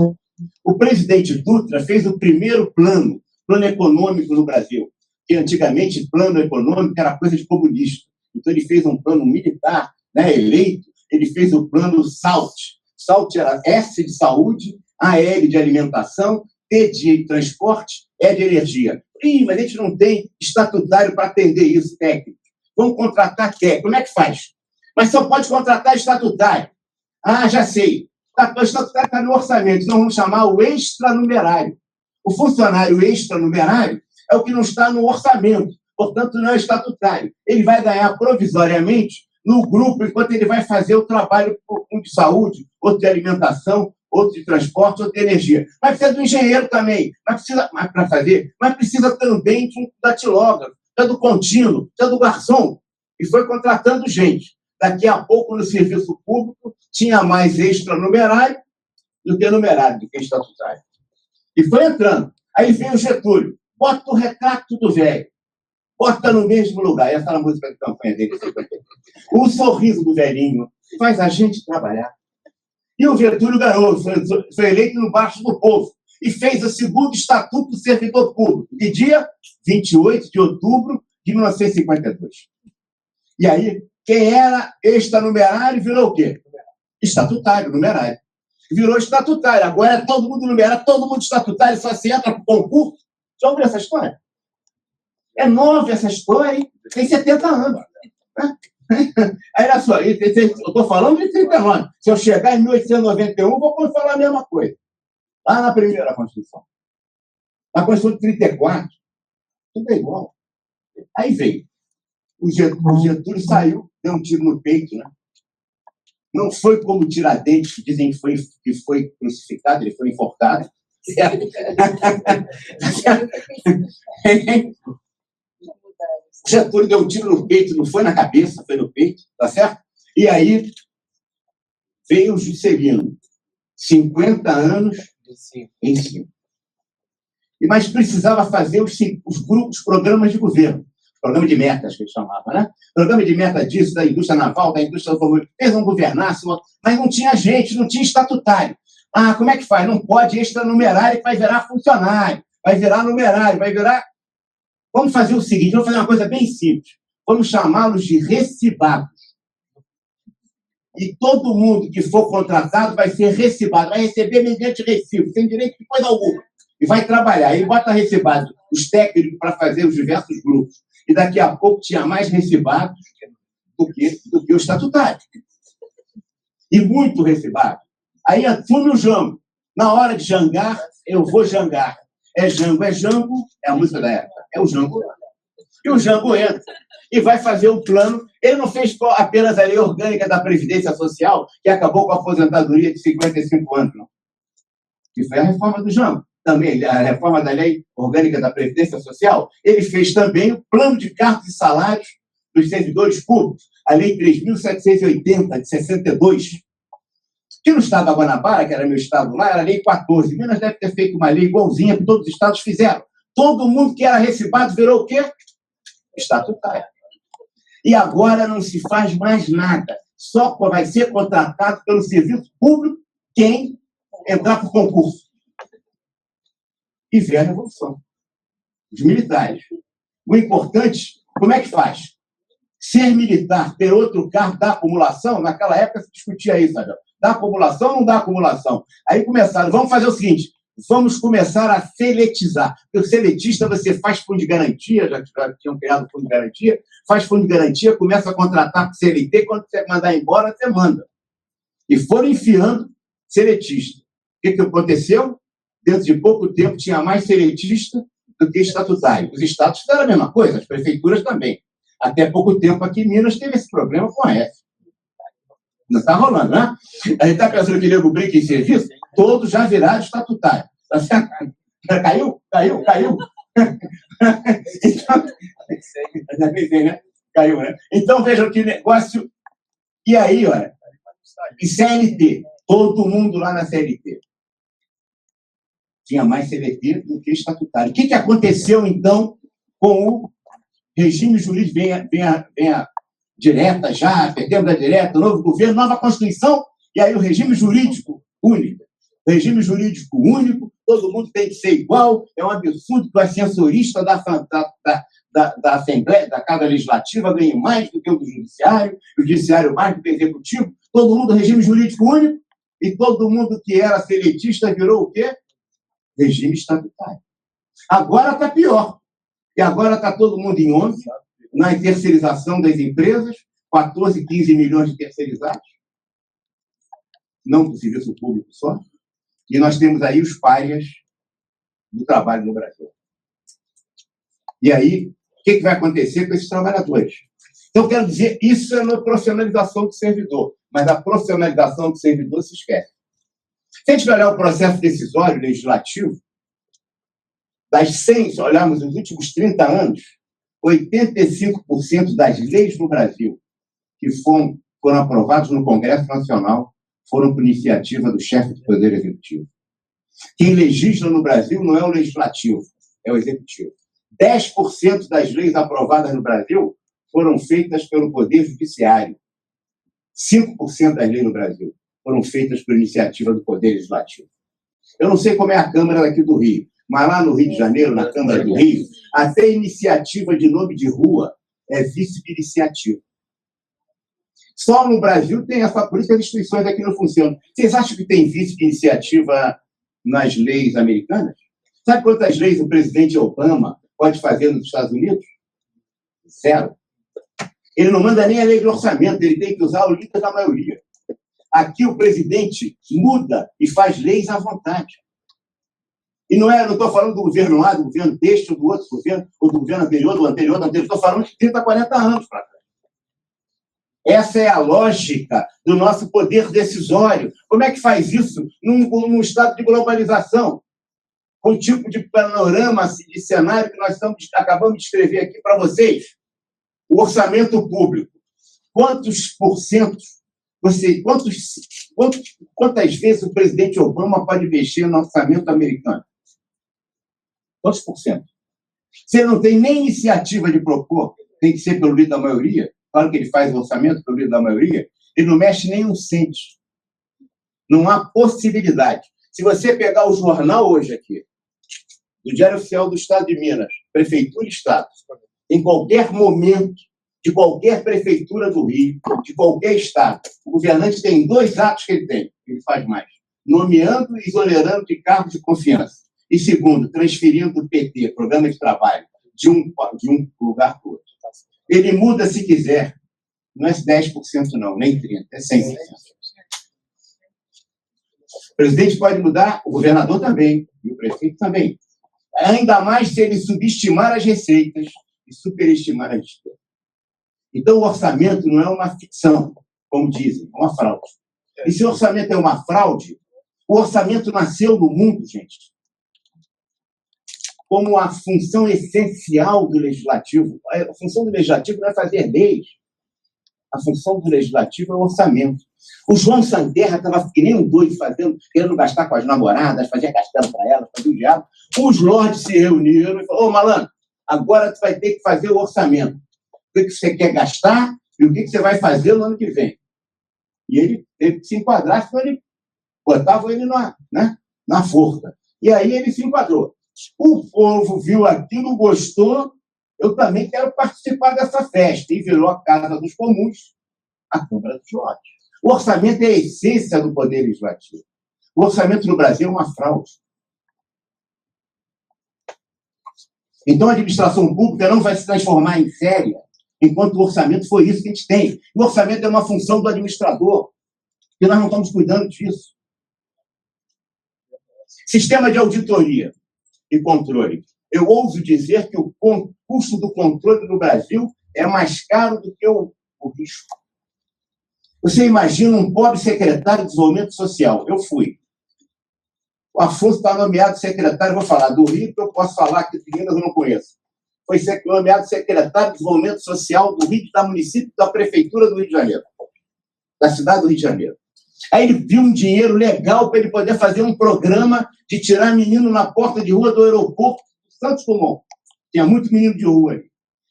O presidente Dutra fez o primeiro plano econômico no Brasil, que antigamente plano econômico era coisa de comunista. Então, ele fez um plano militar, né, eleito, ele fez o plano SALT. SALT era S de saúde, AL de alimentação, T de transporte, E de energia. Mas a gente não tem estatutário para atender isso, técnico. Vamos contratar técnico. Como é que faz? Mas só pode contratar estatutário. Já sei. O estatutário está no orçamento. Então, vamos chamar o extranumerário. O funcionário extranumerário é o que não está no orçamento. Portanto, não é estatutário. Ele vai ganhar provisoriamente no grupo, enquanto ele vai fazer o trabalho um de saúde, outro de alimentação, outro de transporte, outro de energia. Mas precisa do engenheiro também. Mas precisa também de um datilógrafo, precisa do contínuo, precisa do garçom. E foi contratando gente. Daqui a pouco, no serviço público, tinha mais extranumerário do que numerário, do que estatutário. E foi entrando. Aí veio o Getúlio, bota o retrato do velho, bota no mesmo lugar. Essa era a música de campanha dele. O sorriso do velhinho faz a gente trabalhar. E o Getúlio ganhou, foi eleito no baixo do povo e fez o segundo Estatuto do Servidor Público, de dia 28 de outubro de 1952. E aí, quem era extranumerário virou o quê? Estatutário, numerário. Virou estatutário. Agora é todo mundo numerário, todo mundo estatutário, só se entra para o concurso. Já ouviu essa história? É nova essa história, hein? Tem 70 anos. Né? Aí, olha só, eu estou falando de 39. Se eu chegar em 1891, vou falar a mesma coisa. Lá na primeira Constituição. Na Constituição de 34, tudo é igual. Aí veio. O Getúlio saiu, deu um tiro no peito, né? Não foi como Tiradentes, que dizem que foi crucificado, ele foi enforcado. O Getúlio deu um tiro no peito, não foi na cabeça, foi no peito, tá certo? E aí veio o Juscelino, 50 anos em cima. Mas precisava fazer os programas de governo. Programa de metas, que ele chamava, né? Programa de meta disso, da indústria naval, da indústria automobilística. Eles não governassem, mas não tinha gente, não tinha estatutário. Ah, como é que faz? Não pode extranumerário que vai virar funcionário, vai virar numerário, vai virar... Vamos fazer o seguinte, vamos fazer uma coisa bem simples. Vamos chamá-los de recibados. E todo mundo que for contratado vai ser recibado, vai receber mediante recibo, sem direito de coisa alguma. E vai trabalhar. Aí bota recibado os técnicos para fazer os diversos grupos. E daqui a pouco tinha mais recibados do que o estatutário. E muito recibado. Aí fui no jango. Na hora de jangar, eu vou jangar. É Jango, é a música da época. É o Jango. E o Jango entra e vai fazer o plano. Ele não fez apenas a lei orgânica da Previdência Social, que acabou com a aposentadoria de 55 anos, não. Que foi a reforma do Jango. Também a reforma da lei orgânica da Previdência Social. Ele fez também o plano de cargos e salários dos servidores públicos, a lei 3.780, de 62. Que no estado da Guanabara, que era meu estado lá, era a lei 14. Minas deve ter feito uma lei igualzinha que todos os estados fizeram. Todo mundo que era recibado virou o quê? Estatutário. E agora não se faz mais nada. Só vai ser contratado pelo serviço público quem entrar por concurso. E veio a Revolução. Os militares. O importante, como é que faz? Ser militar, ter outro cargo, dá acumulação? Naquela época se discutia isso, sabe? Dá acumulação ou não dá acumulação? Aí começaram, vamos fazer o seguinte, vamos começar a seletizar. Porque o seletista, você faz fundo de garantia, já tinham criado fundo de garantia, faz fundo de garantia, começa a contratar para o CLT, quando você mandar embora, você manda. E foram enfiando seletista. O que aconteceu? Dentro de pouco tempo, tinha mais seletista do que estatutário. Os estados fizeram a mesma coisa, as prefeituras também. Até pouco tempo aqui em Minas teve esse problema com a F. Não está rolando, né? A gente está pensando que nego brinca em serviço, todos já viraram estatutário. Tá certo? Caiu? Então, né? Caiu, né? Então, vejam que negócio... E aí, olha, e CLT, todo mundo lá na CLT. Tinha mais CLT do que estatutário. O que aconteceu, então, com o regime jurídico? Vem a direta já, perdemos a direta, novo governo, nova Constituição, e aí o regime jurídico único. O regime jurídico único, todo mundo tem que ser igual, é um absurdo que o ascensorista da Assembleia, da Casa Legislativa, ganhe mais do que o do Judiciário, o Judiciário mais do que o Executivo, todo mundo regime jurídico único, e todo mundo que era seletista virou o quê? Regime estatutário. Agora está pior, e agora está todo mundo em 11, na terceirização das empresas, 14, 15 milhões de terceirizados, não para o serviço público só, e nós temos aí os párias do trabalho no Brasil. E aí, o que vai acontecer com esses trabalhadores? Então, quero dizer, isso é uma profissionalização do servidor, mas a profissionalização do servidor se esquece. Se a gente olhar o processo decisório legislativo, das 100, se olharmos os últimos 30 anos, 85% das leis no Brasil que foram aprovadas no Congresso Nacional foram por iniciativa do chefe do Poder Executivo. Quem legisla no Brasil não é o Legislativo, é o Executivo. 10% das leis aprovadas no Brasil foram feitas pelo Poder Judiciário. 5% das leis no Brasil foram feitas por iniciativa do Poder Legislativo. Eu não sei como é a Câmara daqui do Rio, mas lá no Rio de Janeiro, na Câmara do Rio, até iniciativa de nome de rua é vice-iniciativa. Só no Brasil tem essa, por isso que as instituições aqui não funcionam. Vocês acham que tem vice-iniciativa nas leis americanas? Sabe quantas leis o presidente Obama pode fazer nos Estados Unidos? 0. Ele não manda nem a lei de orçamento, ele tem que usar o líder da maioria. Aqui o presidente muda e faz leis à vontade. E não estou falando do governo A, do governo deste, ou do outro governo, ou do governo anterior, do anterior, estou falando de 30, 40 anos para trás. Essa é a lógica do nosso poder decisório. Como é que faz isso num estado de globalização? Com o tipo de panorama, de cenário que nós acabamos de escrever aqui para vocês. O orçamento público. Quantos por cento, quantas vezes o presidente Obama pode mexer no orçamento americano? Quantos por cento? Se não tem nem iniciativa de propor, tem que ser pelo líder da maioria. Claro que ele faz o orçamento pelo líder da maioria, ele não mexe nem um cento. Não há possibilidade. Se você pegar o jornal hoje aqui, do Diário Oficial do Estado de Minas, Prefeitura e Estado, em qualquer momento, de qualquer prefeitura do Rio, de qualquer estado, o governante tem 2 atos que ele faz mais: nomeando e exonerando de cargos de confiança. E segundo, transferindo do PT, programa de trabalho, de um lugar para o outro. Ele muda se quiser. Não é 10% não, nem 30%, é 100%. O presidente pode mudar, o governador também, e o prefeito também. Ainda mais se ele subestimar as receitas e superestimar as despesas. Então, o orçamento não é uma ficção, como dizem, é uma fraude. E se o orçamento é uma fraude, o orçamento nasceu no mundo, gente, como a função essencial do legislativo. A função do legislativo não é fazer leis. A função do legislativo é o orçamento. O João Santerra estava que nem um doido querendo gastar com as namoradas, fazia gastando para elas, fazia o diabo. Os lordes se reuniram e falaram: ô, malandro, agora tu vai ter que fazer o orçamento. O que você quer gastar e o que você vai fazer no ano que vem. E ele teve que se enquadrar, senão ele botava ele na forca. E aí ele se enquadrou. O povo viu aquilo, gostou, eu também quero participar dessa festa. E virou a Casa dos Comuns, a Câmara dos Lordes. O orçamento é a essência do poder legislativo. O orçamento no Brasil é uma fraude. Então a administração pública não vai se transformar em séria enquanto o orçamento for isso que a gente tem. O orçamento é uma função do administrador, e nós não estamos cuidando disso. Sistema de auditoria e controle. Eu ouso dizer que o custo do controle no Brasil é mais caro do que o risco. Você imagina um pobre secretário de desenvolvimento social. Eu fui. O Afonso está nomeado secretário, vou falar do Rio, que eu posso falar que Minas eu não conheço. Foi nomeado secretário de desenvolvimento social do Rio, da município, da prefeitura do Rio de Janeiro, da cidade do Rio de Janeiro. Aí ele viu um dinheiro legal para ele poder fazer um programa de tirar menino na porta de rua do aeroporto Santos Dumont. Tinha muito menino de rua ali.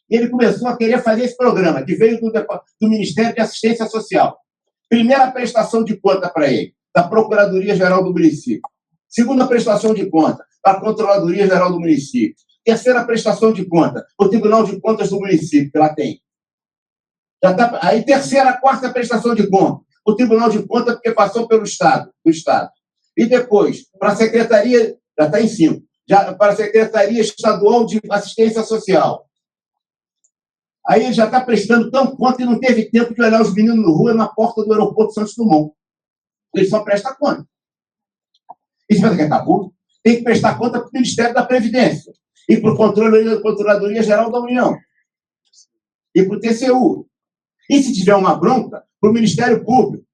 E ele começou a querer fazer esse programa, que veio do Ministério de Assistência Social. Primeira prestação de conta para ele, da Procuradoria-Geral do Município. Segunda prestação de conta, da Controladoria-Geral do Município. Terceira prestação de conta, o Tribunal de Contas do Município, que lá tem. Aí, terceira, quarta prestação de conta, o Tribunal de Contas, porque passou pelo Estado, do Estado. E depois, para a Secretaria, já está em 5, para a Secretaria Estadual de Assistência Social. Aí ele já está prestando tão conta e não teve tempo de olhar os meninos na rua na porta do aeroporto Santos Dumont. Ele só presta conta. E você pensa que acabou? Tem que prestar conta para o Ministério da Previdência e para o Controladoria-Geral da União e para o TCU. E se tiver uma bronca, para o Ministério Público.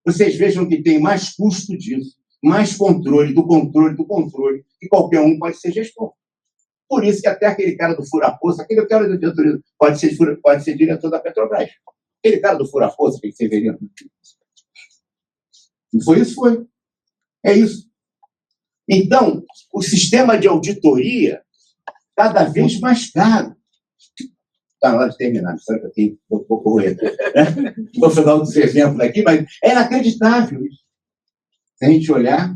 Vocês vejam que tem mais custo disso, mais controle, que qualquer um pode ser gestor. Por isso que até aquele cara do fura-poça, aquele cara do diretoria, pode ser diretor da Petrobras. Aquele cara do fura-poça, aquele Severino. Não foi isso? Foi. É isso. Então, o sistema de auditoria cada vez mais caro. Está na hora de terminar, sabe que eu tenho um pouco correr. Vou dar outros exemplos aqui, mas é inacreditável isso. Se a gente olhar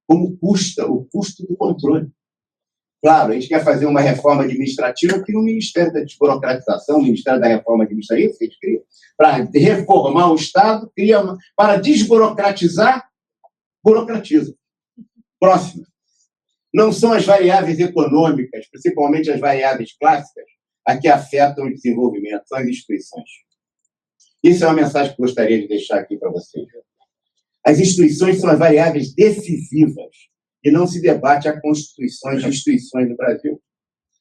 como custa o custo do controle. Claro, a gente quer fazer uma reforma administrativa que no Ministério da Desburocratização, o Ministério da Reforma Administrativa, que a gente cria, para reformar o Estado, para desburocratizar, burocratiza. Próximo. Não são as variáveis econômicas, principalmente as variáveis clássicas, a que afetam o desenvolvimento, são as instituições. Isso é uma mensagem que eu gostaria de deixar aqui para vocês. As instituições são as variáveis decisivas e não se debate a constituição de instituições do Brasil,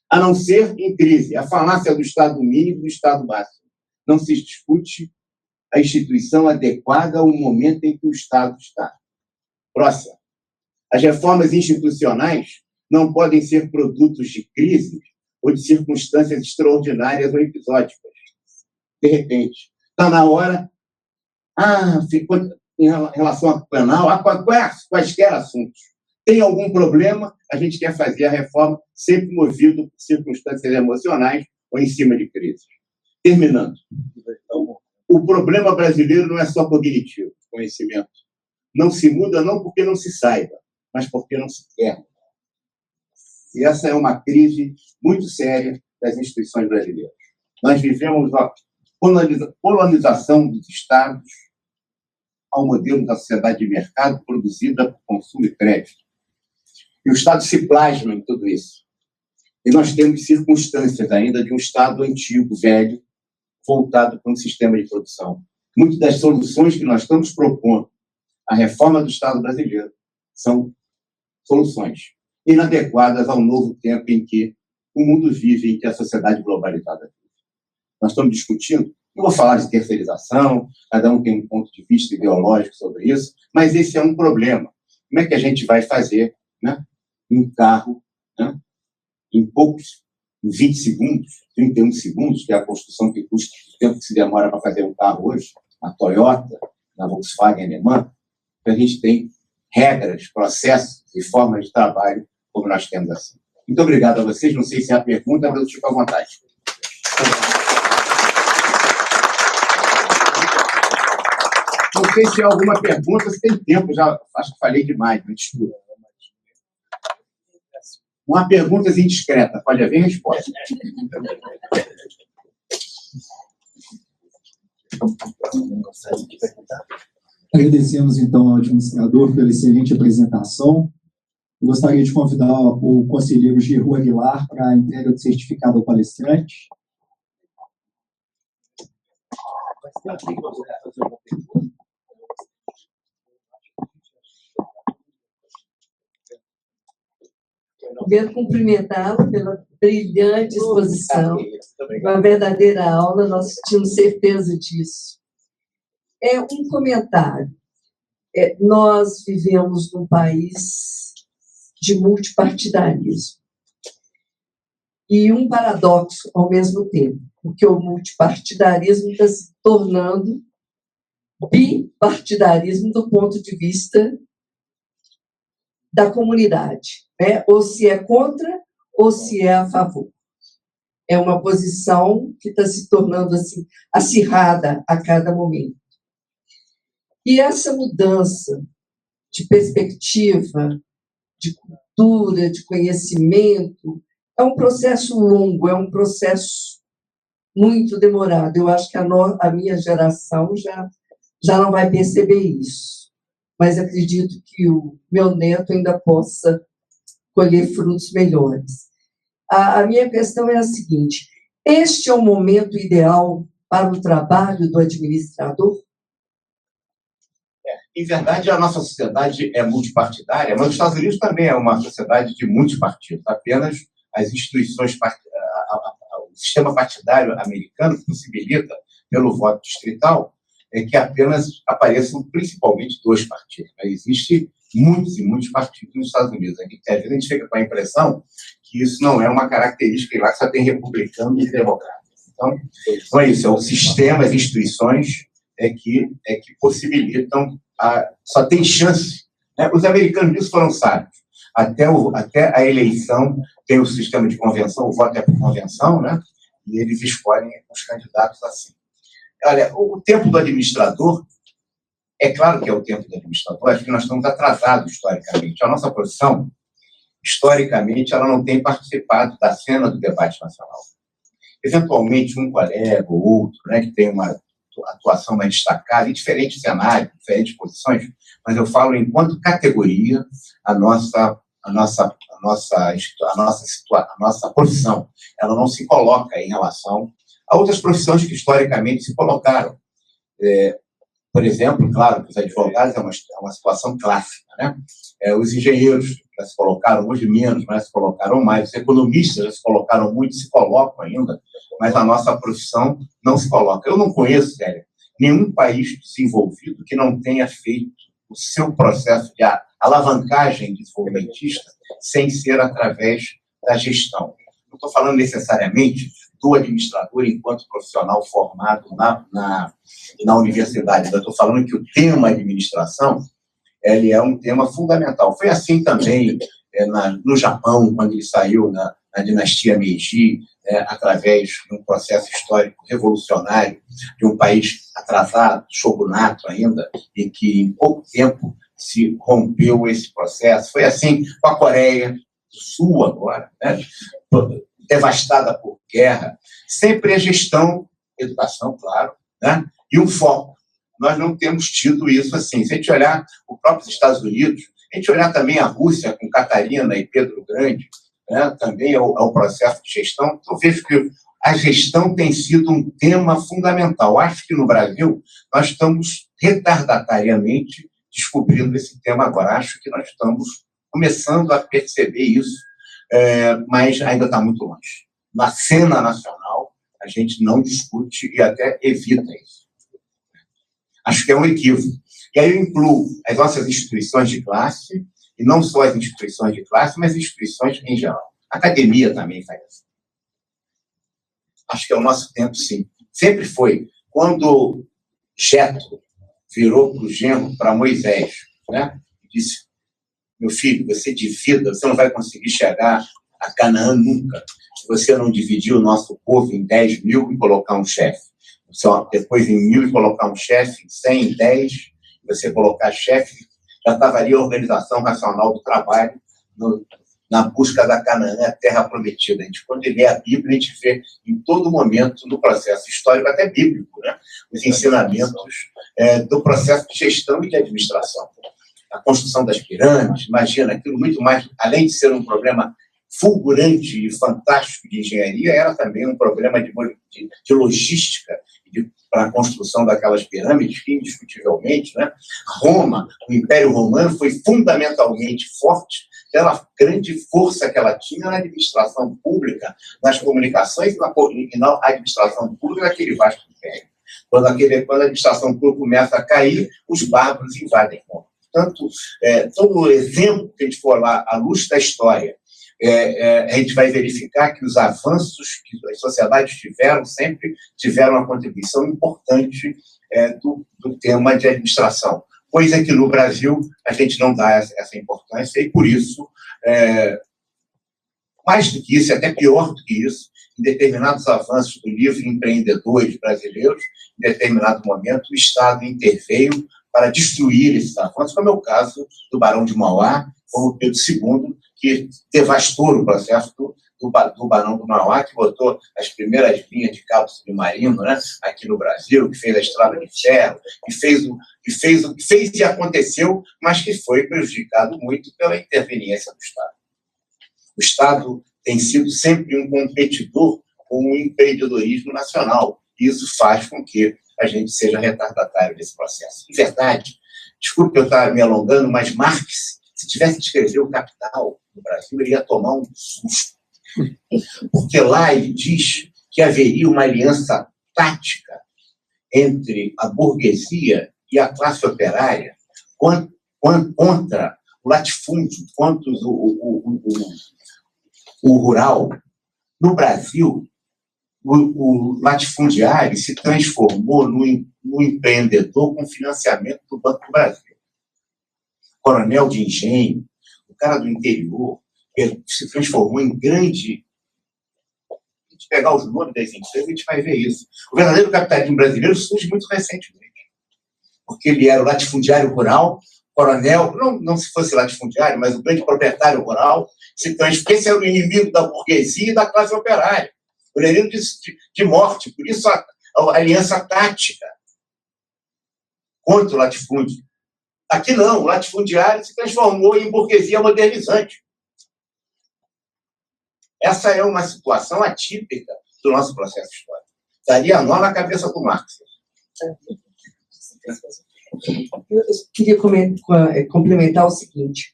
a não ser em crise. A falácia do Estado mínimo e do Estado máximo. Não se discute a instituição adequada ao momento em que o Estado está. Próximo. As reformas institucionais não podem ser produtos de crises ou de circunstâncias extraordinárias ou episódicas. De repente, está na hora, ficou em relação ao penal, a quaisquer assuntos. Tem algum problema, a gente quer fazer a reforma sempre movido por circunstâncias emocionais ou em cima de crises. Terminando. O problema brasileiro não é só cognitivo, conhecimento. Não se muda não porque não se saiba, mas porque não se quer. E essa é uma crise muito séria das instituições brasileiras. Nós vivemos a polonização dos Estados ao modelo da sociedade de mercado produzida por consumo e crédito. E o Estado se plasma em tudo isso. E nós temos circunstâncias ainda de um Estado antigo, velho, voltado para um sistema de produção. Muitas das soluções que nós estamos propondo, a reforma do Estado brasileiro, são soluções inadequadas ao novo tempo em que o mundo vive, em que a sociedade globalizada vive. Nós estamos discutindo, não vou falar de terceirização, cada um tem um ponto de vista ideológico sobre isso, mas esse é um problema. Como é que a gente vai fazer, né, um carro, né, em 20 segundos, 31 segundos, que é a construção que custa o tempo que se demora para fazer um carro hoje, na Toyota, na Volkswagen alemã, que a gente tem regras, processos e formas de trabalho como nós temos assim. Muito obrigado a vocês. Não sei se há pergunta, mas eu fico à vontade. Não sei se há alguma pergunta, se tem tempo, já acho que falei demais, mas desculpa. Uma pergunta indiscreta, pode haver resposta. Agradecemos, então, ao administrador pela excelente apresentação. Eu gostaria de convidar o conselheiro Geru Aguilar para a entrega do certificado ao palestrante. Primeiro, cumprimentá-lo pela brilhante exposição, uma verdadeira aula, nós tínhamos certeza disso. É um comentário. Nós vivemos num país de multipartidarismo e um paradoxo ao mesmo tempo, porque o multipartidarismo está se tornando bipartidarismo do ponto de vista da comunidade, né? Ou se é contra ou se é a favor. É uma posição que está se tornando assim acirrada a cada momento. E essa mudança de perspectiva, de cultura, de conhecimento, é um processo longo, é um processo muito demorado. Eu acho que a minha geração já não vai perceber isso. Mas acredito que o meu neto ainda possa colher frutos melhores. A minha questão é a seguinte: este é o momento ideal para o trabalho do administrador? Em verdade, a nossa sociedade é multipartidária, mas os Estados Unidos também é uma sociedade de multipartidos. Apenas as instituições, o sistema partidário americano possibilita, pelo voto distrital, que apenas apareçam principalmente 2 partidos. Existem muitos e muitos partidos nos Estados Unidos. Às vezes a gente fica com a impressão que isso não é uma característica, e lá só tem republicanos e democratas. Então é isso, é o sistema, as instituições que possibilitam só tem chance, né? Os americanos disso foram sábios. Até a eleição tem o sistema de convenção, o voto é por convenção, né? E eles escolhem os candidatos assim. Olha, o tempo do administrador, é claro que é o tempo do administrador, acho que nós estamos atrasados historicamente. A nossa profissão, historicamente, ela não tem participado da cena do debate nacional. Eventualmente, um colega ou outro, né, que tem uma atuação mais destacada, em diferentes cenários, diferentes posições, mas eu falo enquanto categoria, a nossa profissão, ela não se coloca em relação a outras profissões que historicamente se colocaram. Por exemplo, claro que os advogados é uma situação clássica, né? Os engenheiros já se colocaram hoje menos, mas se colocaram mais. Os economistas já se colocaram muito, se colocam ainda, mas a nossa profissão não se coloca. Eu não conheço, Célia, nenhum país desenvolvido que não tenha feito o seu processo de alavancagem desenvolvimentista sem ser através da gestão. Não estou falando necessariamente do administrador enquanto profissional formado na universidade. Eu estou falando que o tema administração ele é um tema fundamental. Foi assim também no Japão, quando ele saiu na dinastia Meiji, através de um processo histórico revolucionário de um país atrasado, shogunato ainda, e que em pouco tempo se rompeu esse processo. Foi assim com a Coreia do Sul agora, né? Devastada por guerra. Sempre a gestão, educação, claro, né? E um foco. Nós não temos tido isso assim. Se a gente olhar os próprios Estados Unidos, a gente olhar também a Rússia com Catarina e Pedro Grande, né? Também é o processo de gestão. Então, eu vejo que a gestão tem sido um tema fundamental. Acho que no Brasil nós estamos retardatariamente descobrindo esse tema agora. Acho que nós estamos começando a perceber isso, mas ainda está muito longe. Na cena nacional, a gente não discute e até evita isso. Acho que é um equívoco. E aí eu incluo as nossas instituições de classe, e não só as instituições de classe, mas as instituições em geral. A academia também faz isso. Acho que é o nosso tempo, sim. Sempre foi. Quando Jetro virou para o genro, para Moisés, né? E disse: meu filho, você divida, você não vai conseguir chegar a Canaã nunca, se você não dividir o nosso povo em 10 mil e colocar um chefe. Depois em 1000 e colocar um chefe, em 100, em 10, você colocar chefe, já estava ali a organização racional do trabalho na busca da Canaã, a terra prometida. A gente, quando lê a Bíblia, a gente vê em todo momento, no processo histórico, até bíblico, né? Os ensinamentos do processo de gestão e de administração. A construção das pirâmides, imagina, aquilo muito mais, além de ser um problema fulgurante e fantástico de engenharia, era também um problema de logística para a construção daquelas pirâmides, que indiscutivelmente, né? Roma, o Império Romano foi fundamentalmente forte pela grande força que ela tinha na administração pública, nas comunicações e na administração pública daquele vasto império. Quando a administração pública começa a cair, os bárbaros invadem Roma. Portanto, todo o exemplo que a gente for lá, à luz da história, a gente vai verificar que os avanços que as sociedades tiveram sempre tiveram uma contribuição importante do tema de administração. Coisa que no Brasil a gente não dá essa importância e, por isso, mais do que isso, até pior do que isso, em determinados avanços do livro Empreendedores Brasileiros, em determinado momento o Estado interveio para destruir esses avanços, como é o caso do Barão de Mauá, como Pedro II, que devastou o processo do Barão do Mauá, que botou as primeiras linhas de cabo submarino, né, aqui no Brasil, que fez a estrada de ferro, que fez o que fez e aconteceu, mas que foi prejudicado muito pela interveniência do Estado. O Estado tem sido sempre um competidor com o empreendedorismo nacional, e isso faz com que a gente seja retardatário desse processo. Em verdade, desculpe eu estar me alongando, mas Marx, se tivesse que escrever o Capital no Brasil, ele ia tomar um susto. Porque lá ele diz que haveria uma aliança tática entre a burguesia e a classe operária contra o latifúndio, contra o rural. No Brasil, o latifundiário se transformou no empreendedor com financiamento do Banco do Brasil. coronel de engenho, o cara do interior, que se transformou em grande... Se a gente pegar os nomes das empresas, a gente vai ver isso. O verdadeiro capitalismo brasileiro surge muito recentemente, porque ele era o latifundiário rural, coronel, não se fosse latifundiário, mas o grande proprietário rural, esse era o inimigo da burguesia e da classe operária, o inimigo de morte, por isso a aliança tática contra o latifúndio. Aqui não, o latifundiário se transformou em burguesia modernizante. Essa é uma situação atípica do nosso processo histórico. Daria nó na cabeça do Marx. Eu queria complementar o seguinte.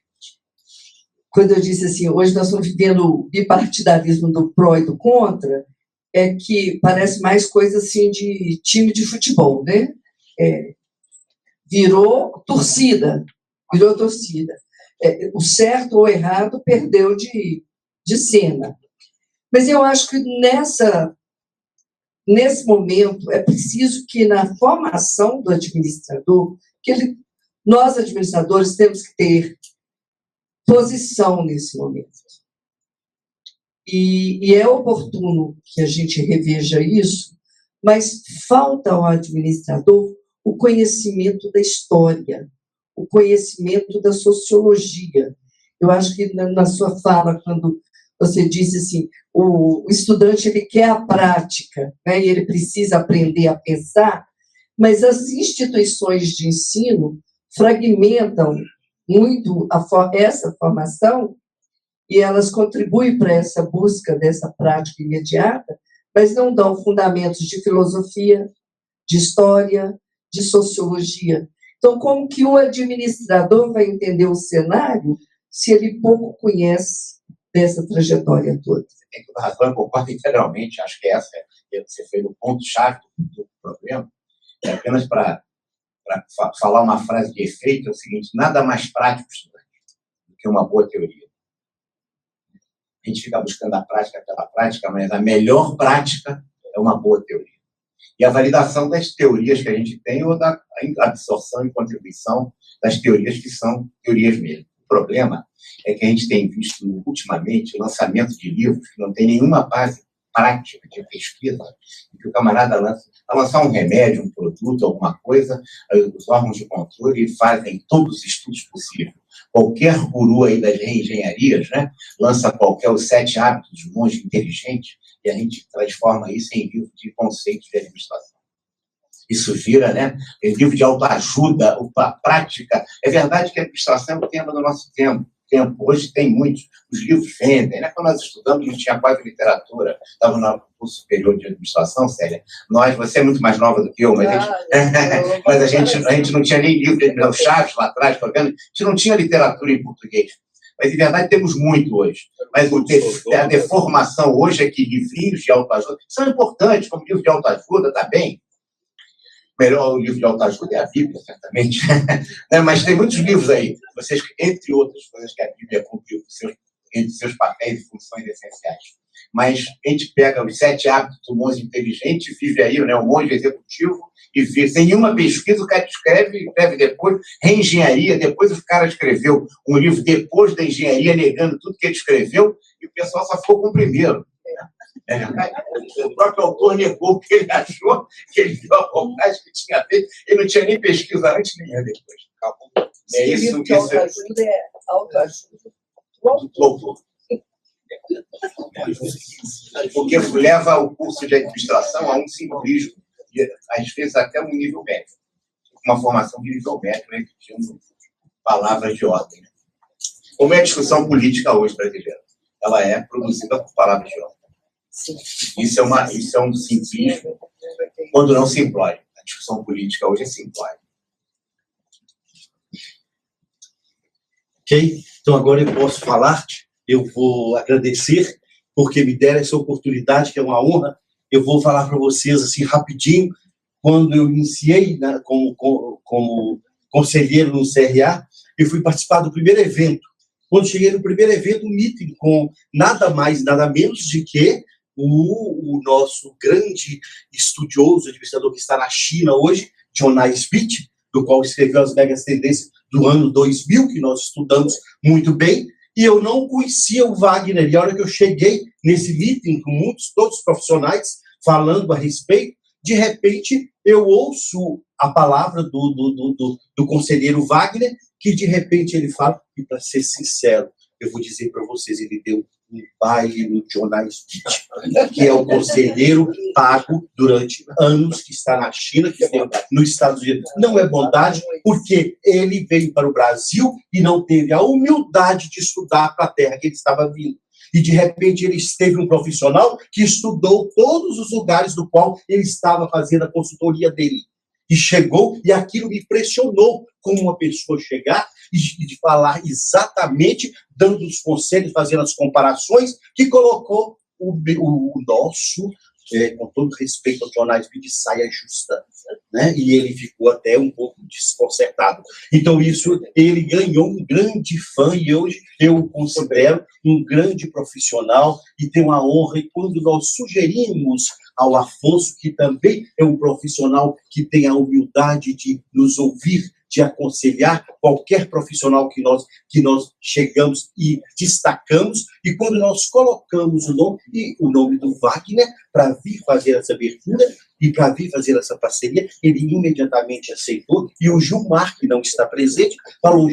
Quando eu disse assim, hoje nós estamos vivendo o bipartidarismo do pró e do contra, é que parece mais coisa assim de time de futebol, né? Virou torcida. O certo ou o errado perdeu de cena. Mas eu acho que nesse momento é preciso que na formação do administrador, nós administradores temos que ter posição nesse momento. E é oportuno que a gente reveja isso, mas falta ao administrador o conhecimento da história, o conhecimento da sociologia. Eu acho que na sua fala, quando você disse assim, o estudante ele quer a prática, né, e ele precisa aprender a pensar, mas as instituições de ensino fragmentam muito essa formação e elas contribuem para essa busca dessa prática imediata, mas não dão fundamentos de filosofia, de história, de sociologia. Então, como que o administrador vai entender o cenário se ele pouco conhece dessa trajetória toda? Você tem toda razão, eu concordo integralmente, acho que você fez o ponto-chave do problema. Apenas para falar uma frase de efeito, é o seguinte: nada mais prático, estudante, do que uma boa teoria. A gente fica buscando a prática pela prática, mas a melhor prática é uma boa teoria. E a validação das teorias que a gente tem, ou da absorção e contribuição das teorias que são teorias mesmo. O problema é que a gente tem visto, ultimamente, o lançamento de livros que não tem nenhuma base prática de pesquisa, em que o camarada lançar um remédio, um produto, alguma coisa, os órgãos de controle fazem todos os estudos possíveis. Qualquer guru aí das reengenharias, né, lança os 7 hábitos do monge inteligente, e a gente transforma isso em livro de conceitos de administração. Isso vira, né, livro de autoajuda, a prática. É verdade que a administração é o tema do nosso tempo. Hoje tem muitos. Os livros vendem, né? Quando nós estudamos, não tinha quase literatura. Estava no curso superior de administração, Célia. Você é muito mais nova do que eu, mas a gente não tinha nem livro de Chaves lá atrás, tá vendo? A gente não tinha literatura em português. Mas, em verdade, temos muito hoje. Mas a deformação hoje é que livrinhos de autoajuda são importantes, como livro de autoajuda, tá bem? Melhor o livro de autoajuda é a Bíblia, certamente. Mas tem muitos livros aí. Vocês, entre outras coisas que a Bíblia cumpriu entre seus papéis e funções essenciais. Mas a gente pega os 7 hábitos do monge inteligente, vive aí, né, o monge executivo, e vive. Sem nenhuma pesquisa, o cara escreve depois, reengenharia, depois o cara escreveu um livro depois da engenharia, negando tudo que ele escreveu, e o pessoal só ficou com o primeiro. O próprio autor negou que ele achou, que ele viu a vontade que tinha feito, ele não tinha nem pesquisa antes nem depois. É isso que autoajuda é autoajuda do autor. Porque leva o curso de administração a um simplismo, e às vezes até um nível médio. Uma formação de nível médio, repetindo palavras de ordem. Como é a discussão política hoje brasileira? Ela é produzida por palavras de ordem. Sim. Isso é um simplismo quando não se implode. A discussão política hoje é simplória. Ok? Então agora eu posso falar, eu vou agradecer porque me deram essa oportunidade, que é uma honra. Eu vou falar para vocês assim rapidinho, quando eu iniciei, né, como conselheiro no CRA, eu fui participar do primeiro evento. Quando cheguei no primeiro evento, um meeting com nada mais, nada menos de que o nosso grande estudioso, administrador que está na China hoje, John Naisbitt, do qual escreveu As Megas Tendências do ano 2000, que nós estudamos muito bem, e eu não conhecia o Wagner. E a hora que eu cheguei nesse meeting com todos os profissionais falando a respeito, de repente eu ouço a palavra do conselheiro Wagner, que de repente ele fala, e para ser sincero, eu vou dizer para vocês, ele deu um baile no Jonah Smith, que é o conselheiro pago durante anos, que está na China, que está nos Estados Unidos. Não é bondade, porque ele veio para o Brasil e não teve a humildade de estudar para a terra que ele estava vindo. E, de repente, ele esteve um profissional que estudou todos os lugares do qual ele estava fazendo a consultoria dele. E chegou, e aquilo me impressionou, como uma pessoa chegar e de falar exatamente, dando os conselhos, fazendo as comparações, que colocou o nosso, com todo respeito aos jornais, de saia justa, né? E ele ficou até um pouco desconcertado. Então, isso, ele ganhou um grande fã, e hoje eu o considero um grande profissional, e tenho a honra, e quando nós sugerimos ao Afonso, que também é um profissional que tem a humildade de nos ouvir, de aconselhar qualquer profissional que nós chegamos e destacamos, e quando nós colocamos o nome do Wagner para vir fazer essa abertura e para vir fazer essa parceria, ele imediatamente aceitou, e o Gilmar, que não está presente, falou,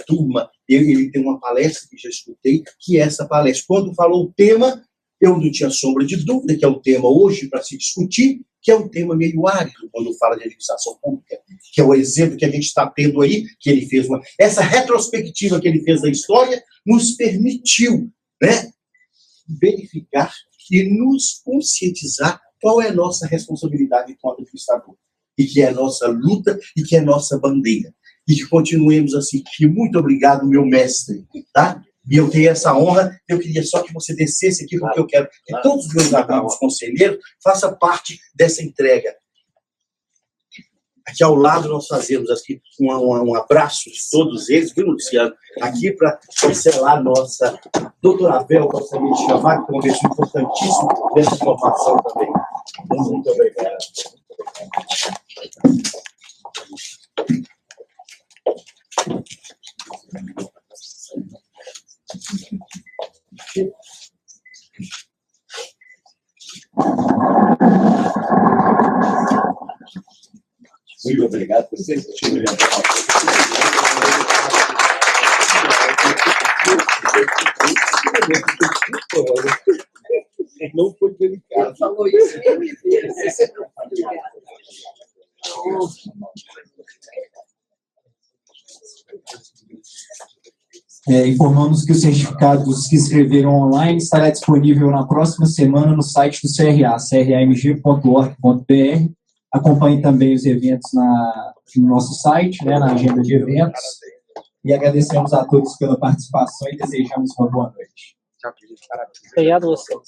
turma, ele tem uma palestra que já escutei, que é essa palestra. Quando falou o tema, eu não tinha sombra de dúvida que é um tema hoje para se discutir, que é um tema meio árido quando fala de administração pública, que é o exemplo que a gente está tendo aí, que ele fez essa retrospectiva que ele fez da história, nos permitiu, né, verificar e nos conscientizar qual é a nossa responsabilidade enquanto administrador, e que é a nossa luta e que é a nossa bandeira. E que continuemos assim. E muito obrigado, meu mestre, tá? E eu tenho essa honra, eu queria só que você descesse aqui, porque eu quero que todos os meus amigos conselheiros façam parte dessa entrega. Aqui ao lado nós fazemos aqui um abraço de todos eles, viu, Luciano? Aqui para cancelar nossa doutora Abel, gostaria de chamar, que é uma pessoa importantíssima dessa formação também. Muito obrigado. Muito obrigado por vocês. Não foi delicado. Ele falou isso mesmo. Informamos que os certificados que escreveram online estará disponível na próxima semana no site do CRA, cramg.org.br. Acompanhe também os eventos no nosso site, né, na agenda de eventos. E agradecemos a todos pela participação e desejamos uma boa noite. Obrigado a vocês.